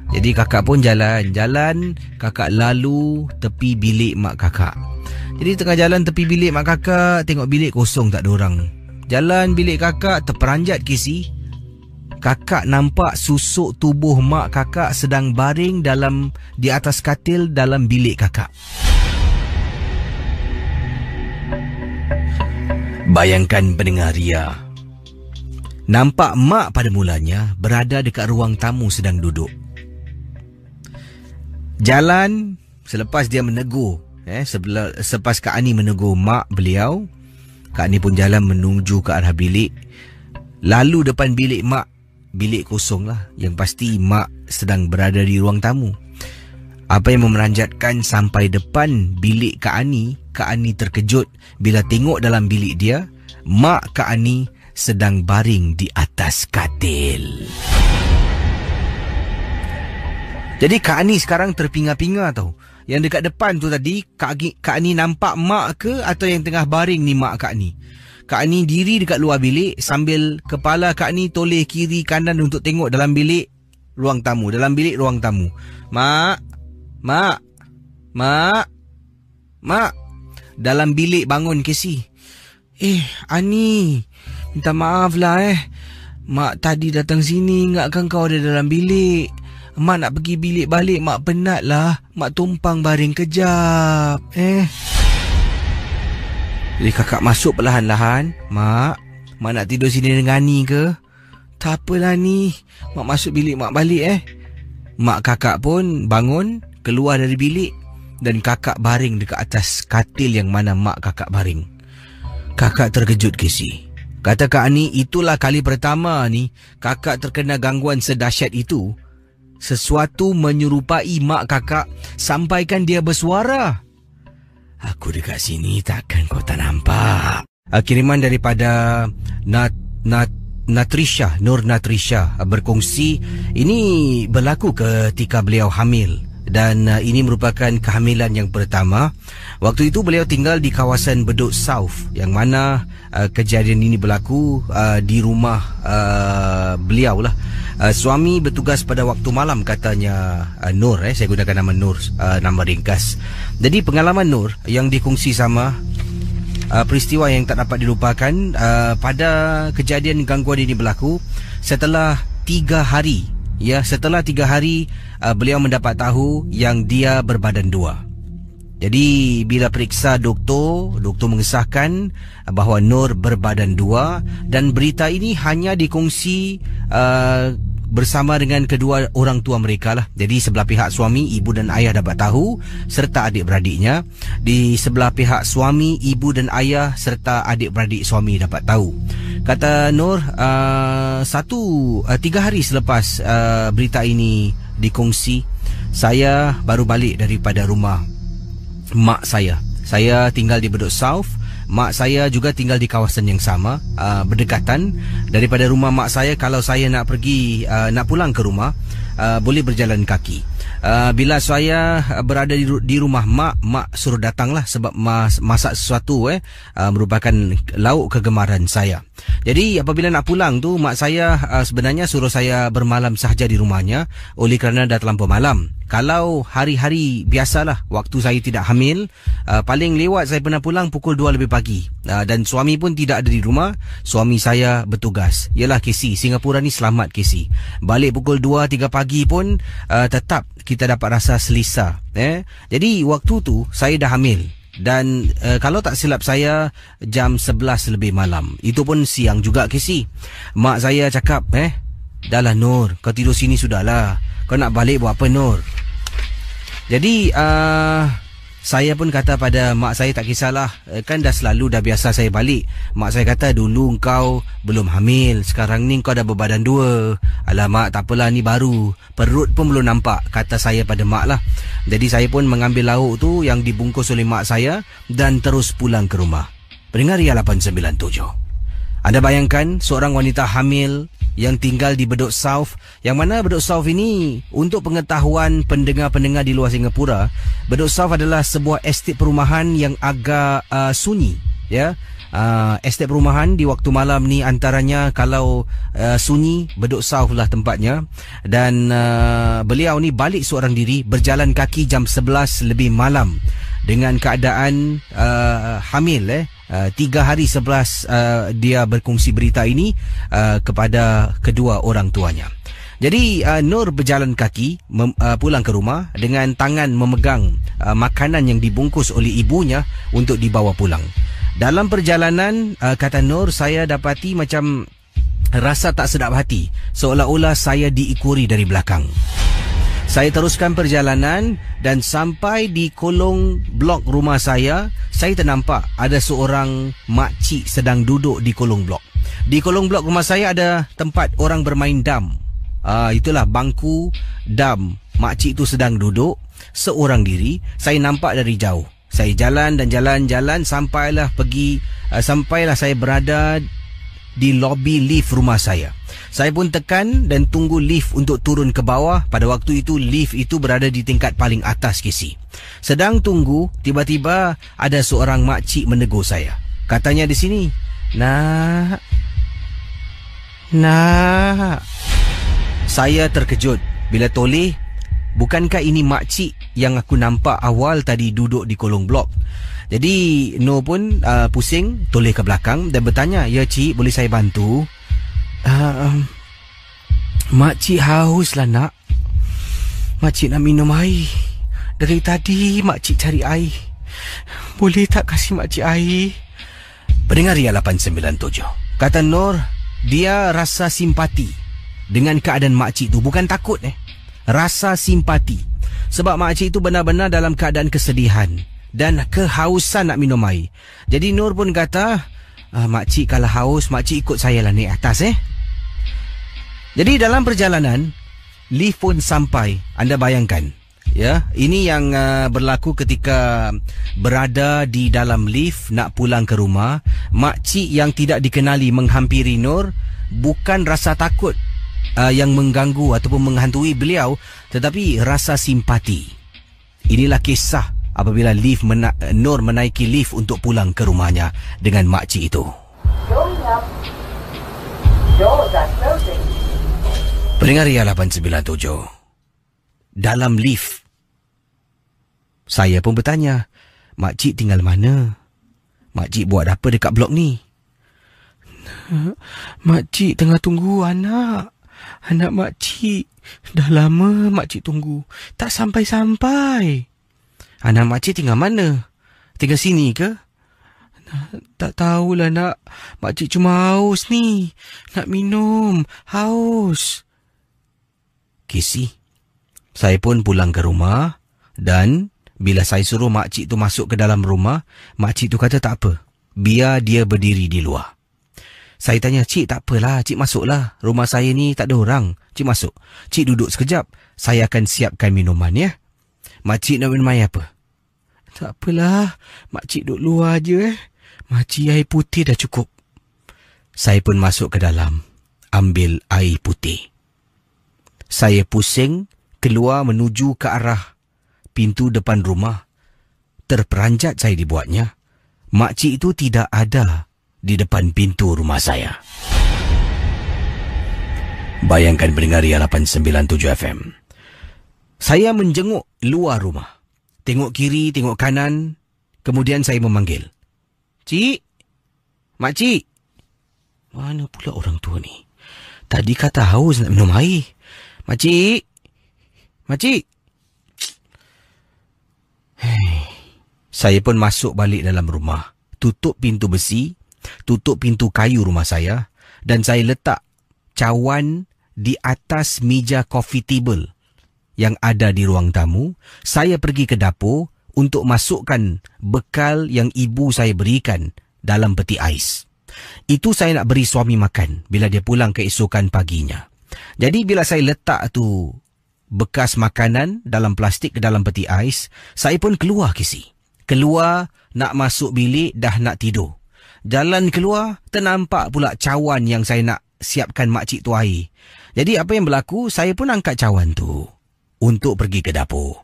Jadi kakak pun jalan. Kakak lalu tepi bilik mak kakak. Jadi tengah jalan tepi bilik mak kakak, tengok bilik kosong, tak ada orang. Jalan bilik kakak, terperanjat Casey. Kakak nampak susuk tubuh mak kakak sedang baring di atas katil dalam bilik kakak. Bayangkan pendengar Ria, nampak mak pada mulanya berada dekat ruang tamu sedang duduk. Jalan selepas dia menegur, selepas Kak Ani menegur mak beliau, Kak Ani pun jalan menuju ke arah bilik. Lalu depan bilik mak, bilik kosong lah, yang pasti mak sedang berada di ruang tamu. Apa yang memeranjatkan, sampai depan bilik Kak Ani terkejut bila tengok dalam bilik dia, mak Kak Ani sedang baring di atas katil. Jadi Kak Ani sekarang terpinga-pinga tau. Yang dekat depan tu tadi, Kak Ani nampak mak ke atau yang tengah baring ni mak Kak Ani? Kak Ani diri dekat luar bilik sambil kepala Kak Ani toleh kiri kanan untuk tengok dalam bilik ruang tamu. Mak. Dalam bilik bangun Casey. Ani, minta maaf lah Mak tadi datang sini, ingatkan kau ada dalam bilik. Mak nak pergi bilik balik, mak penat lah. Mak tumpang baring kejap. Jadi kakak masuk perlahan-lahan. Mak nak tidur sini dengan Ani ke? Tak apalah ni, mak masuk bilik mak balik Mak kakak pun bangun, keluar dari bilik. Dan kakak baring dekat atas katil yang mana mak kakak baring. Kakak terkejut Casey. Kata Kak Ani, itulah kali pertama ni kakak terkena gangguan sedahsyat itu. Sesuatu menyerupai mak kakak sampaikan dia bersuara, aku dekat sini takkan kau tak nampak. Kiriman daripada Nur Natrisha berkongsi, ini berlaku ketika beliau hamil. Dan ini merupakan kehamilan yang pertama. Waktu itu beliau tinggal di kawasan Bedok South, yang mana kejadian ini berlaku di rumah beliau lah. Suami bertugas pada waktu malam, katanya Nur. Saya gunakan nama Nur, nama ringkas. Jadi pengalaman Nur yang dikongsi sama peristiwa yang tak dapat dilupakan. Pada kejadian gangguan ini berlaku setelah 3 hari. Setelah 3 hari beliau mendapat tahu yang dia berbadan 2. Jadi bila periksa doktor mengesahkan bahawa Nur berbadan 2 dan berita ini hanya dikongsi bersama dengan kedua orang tua mereka lah. Jadi sebelah pihak suami, ibu dan ayah dapat tahu serta adik-beradiknya. Di sebelah pihak suami, ibu dan ayah serta adik-beradik suami dapat tahu. Kata Nur, 3 hari selepas berita ini dikongsi, saya baru balik daripada rumah mak saya. Saya tinggal di Bedok South. Mak saya juga tinggal di kawasan yang sama, berdekatan. Daripada rumah mak saya, kalau saya nak pergi, nak pulang ke rumah, boleh berjalan kaki. Bila saya berada di rumah mak suruh datanglah sebab masak sesuatu merupakan lauk kegemaran saya. Jadi apabila nak pulang tu, mak saya sebenarnya suruh saya bermalam sahaja di rumahnya oleh kerana dah terlampau malam. Kalau hari-hari biasalah, waktu saya tidak hamil, paling lewat saya pernah pulang pukul 2 lebih pagi. Dan suami pun tidak ada di rumah. Suami saya bertugas. Yalah Casey, Singapura ni selamat Casey. Balik pukul 2-3 pagi pun tetap kita dapat rasa selesa. Jadi waktu tu saya dah hamil. Dan kalau tak silap saya, jam 11 lebih malam. Itu pun siang juga Casey. Mak saya cakap, dah lah Nur, kau tidur sini sudahlah. Kau nak balik buat apa Nur? Jadi saya pun kata pada mak saya, tak kisahlah, kan dah biasa saya balik. Mak saya kata, dulu kau belum hamil, sekarang ni kau dah berbadan 2. Alamak, tak apalah, ni baru, perut pun belum nampak, kata saya pada mak lah. Jadi saya pun mengambil lauk tu yang dibungkus oleh mak saya dan terus pulang ke rumah. Pendengar Ria 897, anda bayangkan seorang wanita hamil yang tinggal di Bedok South, yang mana Bedok South ini, untuk pengetahuan pendengar-pendengar di luar Singapura, Bedok South adalah sebuah estet perumahan yang agak sunyi, ya. Estet perumahan di waktu malam ni antaranya, kalau sunyi, Bedok South lah tempatnya. Dan beliau ni balik seorang diri, berjalan kaki jam 11 lebih malam dengan keadaan hamil. 3 hari selepas dia berkongsi berita ini kepada kedua orang tuanya. Jadi Nur berjalan kaki pulang ke rumah dengan tangan memegang makanan yang dibungkus oleh ibunya untuk dibawa pulang. Dalam perjalanan, kata Nur, saya dapati macam rasa tak sedap hati, seolah-olah saya diikuri dari belakang. Saya teruskan perjalanan dan sampai di kolong blok rumah saya ternampak ada seorang makcik sedang duduk di kolong blok. Di kolong blok rumah saya ada tempat orang bermain dam. Itulah bangku dam. Makcik itu sedang duduk seorang diri. Saya nampak dari jauh. Saya jalan dan jalan sampailah saya berada di lobi lift rumah saya. Saya pun tekan dan tunggu lift untuk turun ke bawah. Pada waktu itu lift itu berada di tingkat paling atas Casey. Sedang tunggu, tiba-tiba ada seorang makcik menegur saya. Katanya di sini, Nak. Saya terkejut bila toleh, bukankah ini makcik yang aku nampak awal tadi duduk di kolong blok? Jadi Nur pun pusing, toleh ke belakang dan bertanya, ya cik, boleh saya bantu? Makcik haus lah nak. Makcik nak minum air. Dari tadi makcik cari air. Boleh tak kasih makcik air? Pendengar Ria 897, kata Nur, dia rasa simpati dengan keadaan makcik tu. Bukan takut rasa simpati. Sebab makcik tu benar-benar dalam keadaan kesedihan dan kehausan nak minum air. Jadi Nur pun kata, makcik kalau haus, makcik ikut saya lah naik atas. Jadi dalam perjalanan, lift pun sampai. Anda bayangkan, ya, ini yang berlaku ketika berada di dalam lift nak pulang ke rumah. Makcik yang tidak dikenali menghampiri Nur. Bukan rasa takut yang mengganggu ataupun menghantui beliau, tetapi rasa simpati. Inilah kisah apabila Nur menaiki lift untuk pulang ke rumahnya dengan makcik itu. Pendengar Ria 897, dalam lift, saya pun bertanya, makcik tinggal mana? Makcik buat apa dekat blok ni? Makcik tengah tunggu anak. Anak makcik. Dah lama makcik tunggu. Tak sampai-sampai. Anak makcik tinggal mana? Tinggal sini ke? Tak tahulah nak. Makcik cuma haus ni. Nak minum. Haus. Casey, saya pun pulang ke rumah dan bila saya suruh makcik tu masuk ke dalam rumah, makcik tu kata tak apa. Biar dia berdiri di luar. Saya tanya, cik tak apalah, cik masuklah. Rumah saya ni tak ada orang. Cik masuk. Cik duduk sekejap. Saya akan siapkan minuman ya. Makcik nak minum air apa? Tak apalah, makcik duduk luar je Makcik air putih dah cukup. Saya pun masuk ke dalam, ambil air putih. Saya pusing keluar menuju ke arah pintu depan rumah. Terperanjat saya dibuatnya. Makcik itu tidak ada di depan pintu rumah saya. Bayangkan pendengar Ria 897 FM. Saya menjenguk luar rumah. Tengok kiri, tengok kanan. Kemudian saya memanggil. Cik? Makcik? Mana pula orang tua ni? Tadi kata haus nak minum air. Makcik? Makcik? Saya pun masuk balik dalam rumah. Tutup pintu besi. Tutup pintu kayu rumah saya. Dan saya letak cawan di atas meja coffee table yang ada di ruang tamu. Saya pergi ke dapur untuk masukkan bekal yang ibu saya berikan dalam peti ais. Itu saya nak beri suami makan bila dia pulang keesokan paginya. Jadi bila saya letak tu bekas makanan dalam plastik ke dalam peti ais, saya pun keluar Casey. Keluar nak masuk bilik dah nak tidur. Jalan keluar ternampak pula cawan yang saya nak siapkan makcik tu air. Jadi apa yang berlaku, saya pun angkat cawan tu untuk pergi ke dapur.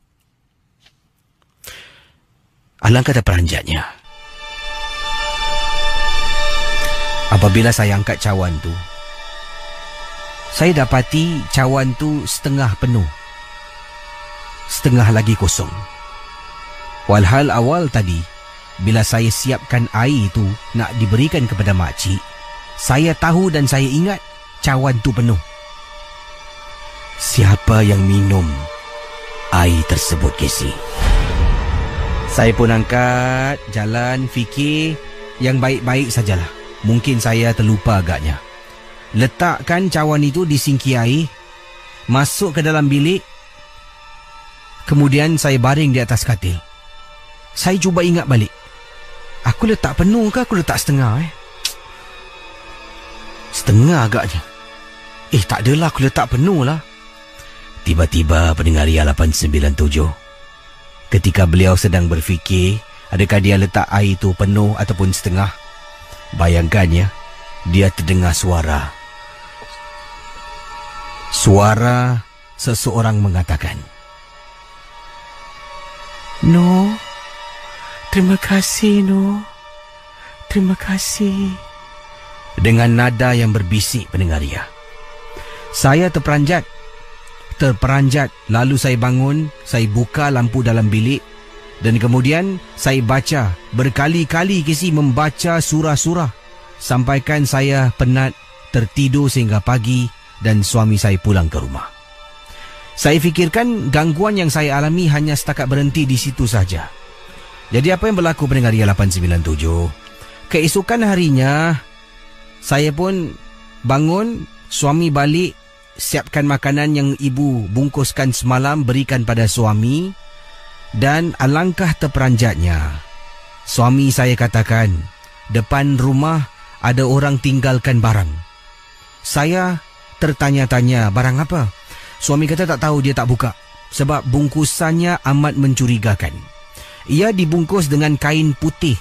Alangkah terperanjatnya. Apabila saya angkat cawan tu, saya dapati cawan tu setengah penuh. Setengah lagi kosong. Walhal awal tadi, bila saya siapkan air tu nak diberikan kepada makcik, saya tahu dan saya ingat cawan tu penuh. Siapa yang minum air tersebut, Casey? Saya pun angkat, jalan, fikir yang baik-baik sajalah. Mungkin saya terlupa agaknya. Letakkan cawan itu di sinki air, masuk ke dalam bilik, kemudian saya baring di atas katil. Saya cuba ingat balik. Aku letak penuh ke aku letak setengah? Setengah agaknya. Tak adalah, aku letak penuh lah. Tiba-tiba pendengar Ria 897, ketika beliau sedang berfikir adakah dia letak air itu penuh ataupun setengah, bayangkan ya, dia terdengar suara. Suara seseorang mengatakan, "No, terima kasih, No. Terima kasih." Dengan nada yang berbisik, pendengar Ria. Saya terperanjat. Lalu saya bangun, saya buka lampu dalam bilik dan kemudian saya baca berkali-kali Casey, membaca surah-surah sampaikan saya penat, tertidur sehingga pagi dan suami saya pulang ke rumah. Saya fikirkan gangguan yang saya alami hanya setakat berhenti di situ saja. Jadi apa yang berlaku pendengar Ria 897? Keesokan harinya saya pun bangun, suami balik, siapkan makanan yang ibu bungkuskan semalam, berikan pada suami. Dan alangkah terperanjatnya, suami saya katakan, depan rumah ada orang tinggalkan barang. Saya tertanya-tanya, barang apa? Suami kata tak tahu, dia tak buka sebab bungkusannya amat mencurigakan. Ia dibungkus dengan kain putih.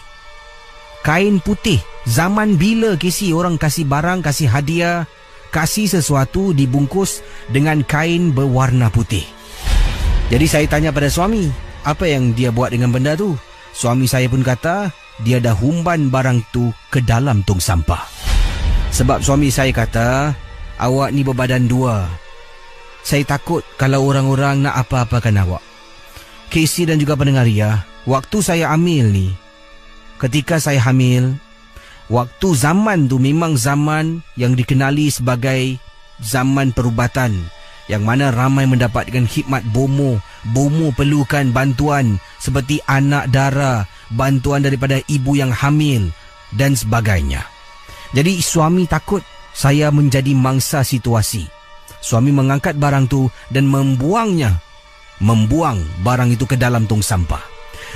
Kain putih. Zaman bila Casey orang kasih barang, kasih hadiah, kasih sesuatu dibungkus dengan kain berwarna putih. Jadi saya tanya pada suami, apa yang dia buat dengan benda tu? Suami saya pun kata, dia dah humban barang tu ke dalam tong sampah. Sebab suami saya kata, awak ni berbadan dua. Saya takut kalau orang-orang nak apa-apakan awak. Casey dan juga pendengar Ria, waktu saya hamil ni, ketika saya hamil, waktu zaman tu memang zaman yang dikenali sebagai zaman perubatan, yang mana ramai mendapatkan khidmat bomo. Bomo perlukan bantuan seperti anak dara, bantuan daripada ibu yang hamil dan sebagainya. Jadi suami takut saya menjadi mangsa situasi. Suami mengangkat barang tu dan membuang barang itu ke dalam tong sampah.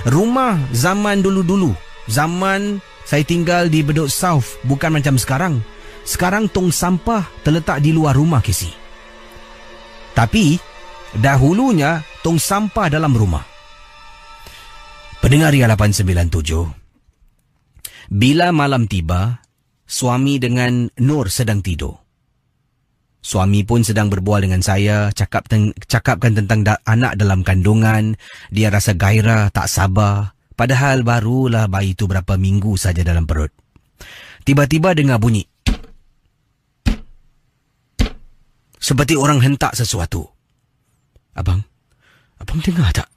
Rumah zaman dulu-dulu, zaman saya tinggal di Bedok South, bukan macam sekarang. Sekarang tong sampah terletak di luar rumah, Casey. Tapi dahulunya tong sampah dalam rumah. Pendengar Ria 897, bila malam tiba, suami dengan Nur sedang tidur. Suami pun sedang berbual dengan saya, cakapkan tentang anak dalam kandungan. Dia rasa gairah, tak sabar. Padahal barulah bayi itu berapa minggu saja dalam perut. Tiba-tiba dengar bunyi. Seperti orang hentak sesuatu. Abang dengar tak?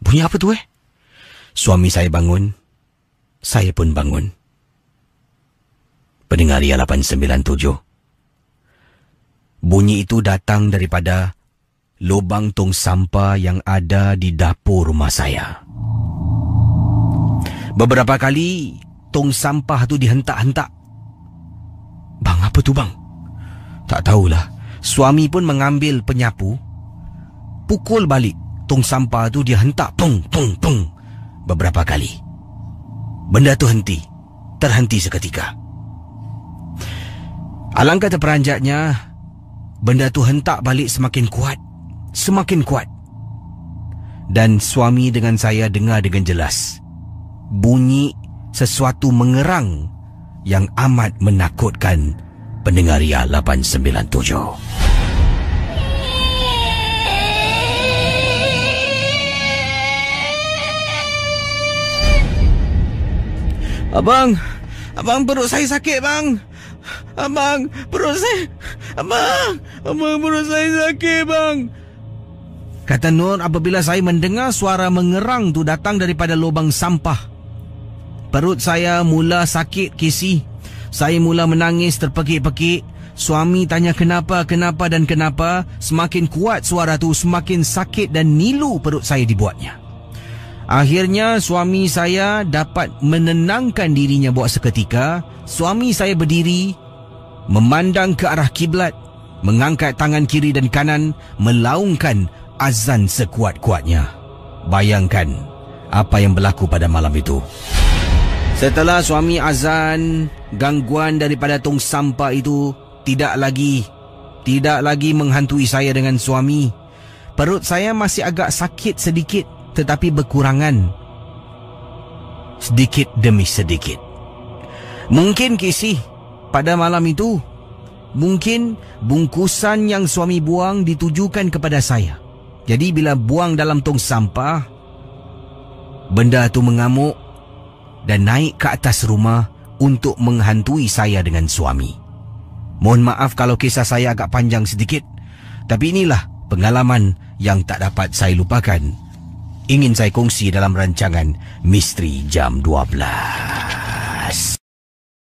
Bunyi apa tu Suami saya bangun. Saya pun bangun. Pendengar Ria 897. Bunyi itu datang daripada lubang tong sampah yang ada di dapur rumah saya. Beberapa kali tong sampah tu dihentak-hentak. Bang, apa tu bang? Tak tahulah. Suami pun mengambil penyapu, pukul balik tong sampah tu, dia hentak pung pung pung beberapa kali. Benda tu terhenti seketika. Alangkah terperanjatnya, benda tu hentak balik semakin kuat. Dan suami dengan saya dengar dengan jelas bunyi sesuatu mengerang yang amat menakutkan. Pendengar Ria 897. Abang, perut saya sakit bang. Abang, perut saya sakit bang. Kata Nur apabila saya mendengar suara mengerang tu datang daripada lubang sampah. Perut saya mula sakit, Casey. Saya mula menangis terpekik-pekik. Suami tanya kenapa. Semakin kuat suara tu, semakin sakit dan nilu perut saya dibuatnya. Akhirnya suami saya dapat menenangkan dirinya buat seketika. Suami saya berdiri, memandang ke arah kiblat, mengangkat tangan kiri dan kanan, melaungkan azan sekuat-kuatnya. Bayangkan apa yang berlaku pada malam itu. Setelah suami azan, gangguan daripada tong sampah itu tidak lagi menghantui saya dengan suami. Perut saya masih agak sakit sedikit, tetapi berkurangan sedikit demi sedikit. Mungkin Casey, pada malam itu, mungkin bungkusan yang suami buang ditujukan kepada saya. Jadi bila buang dalam tong sampah, benda itu mengamuk dan naik ke atas rumah untuk menghantui saya dengan suami. Mohon maaf kalau kisah saya agak panjang sedikit, tapi inilah pengalaman yang tak dapat saya lupakan. Ingin saya kongsi dalam rancangan Misteri Jam 12.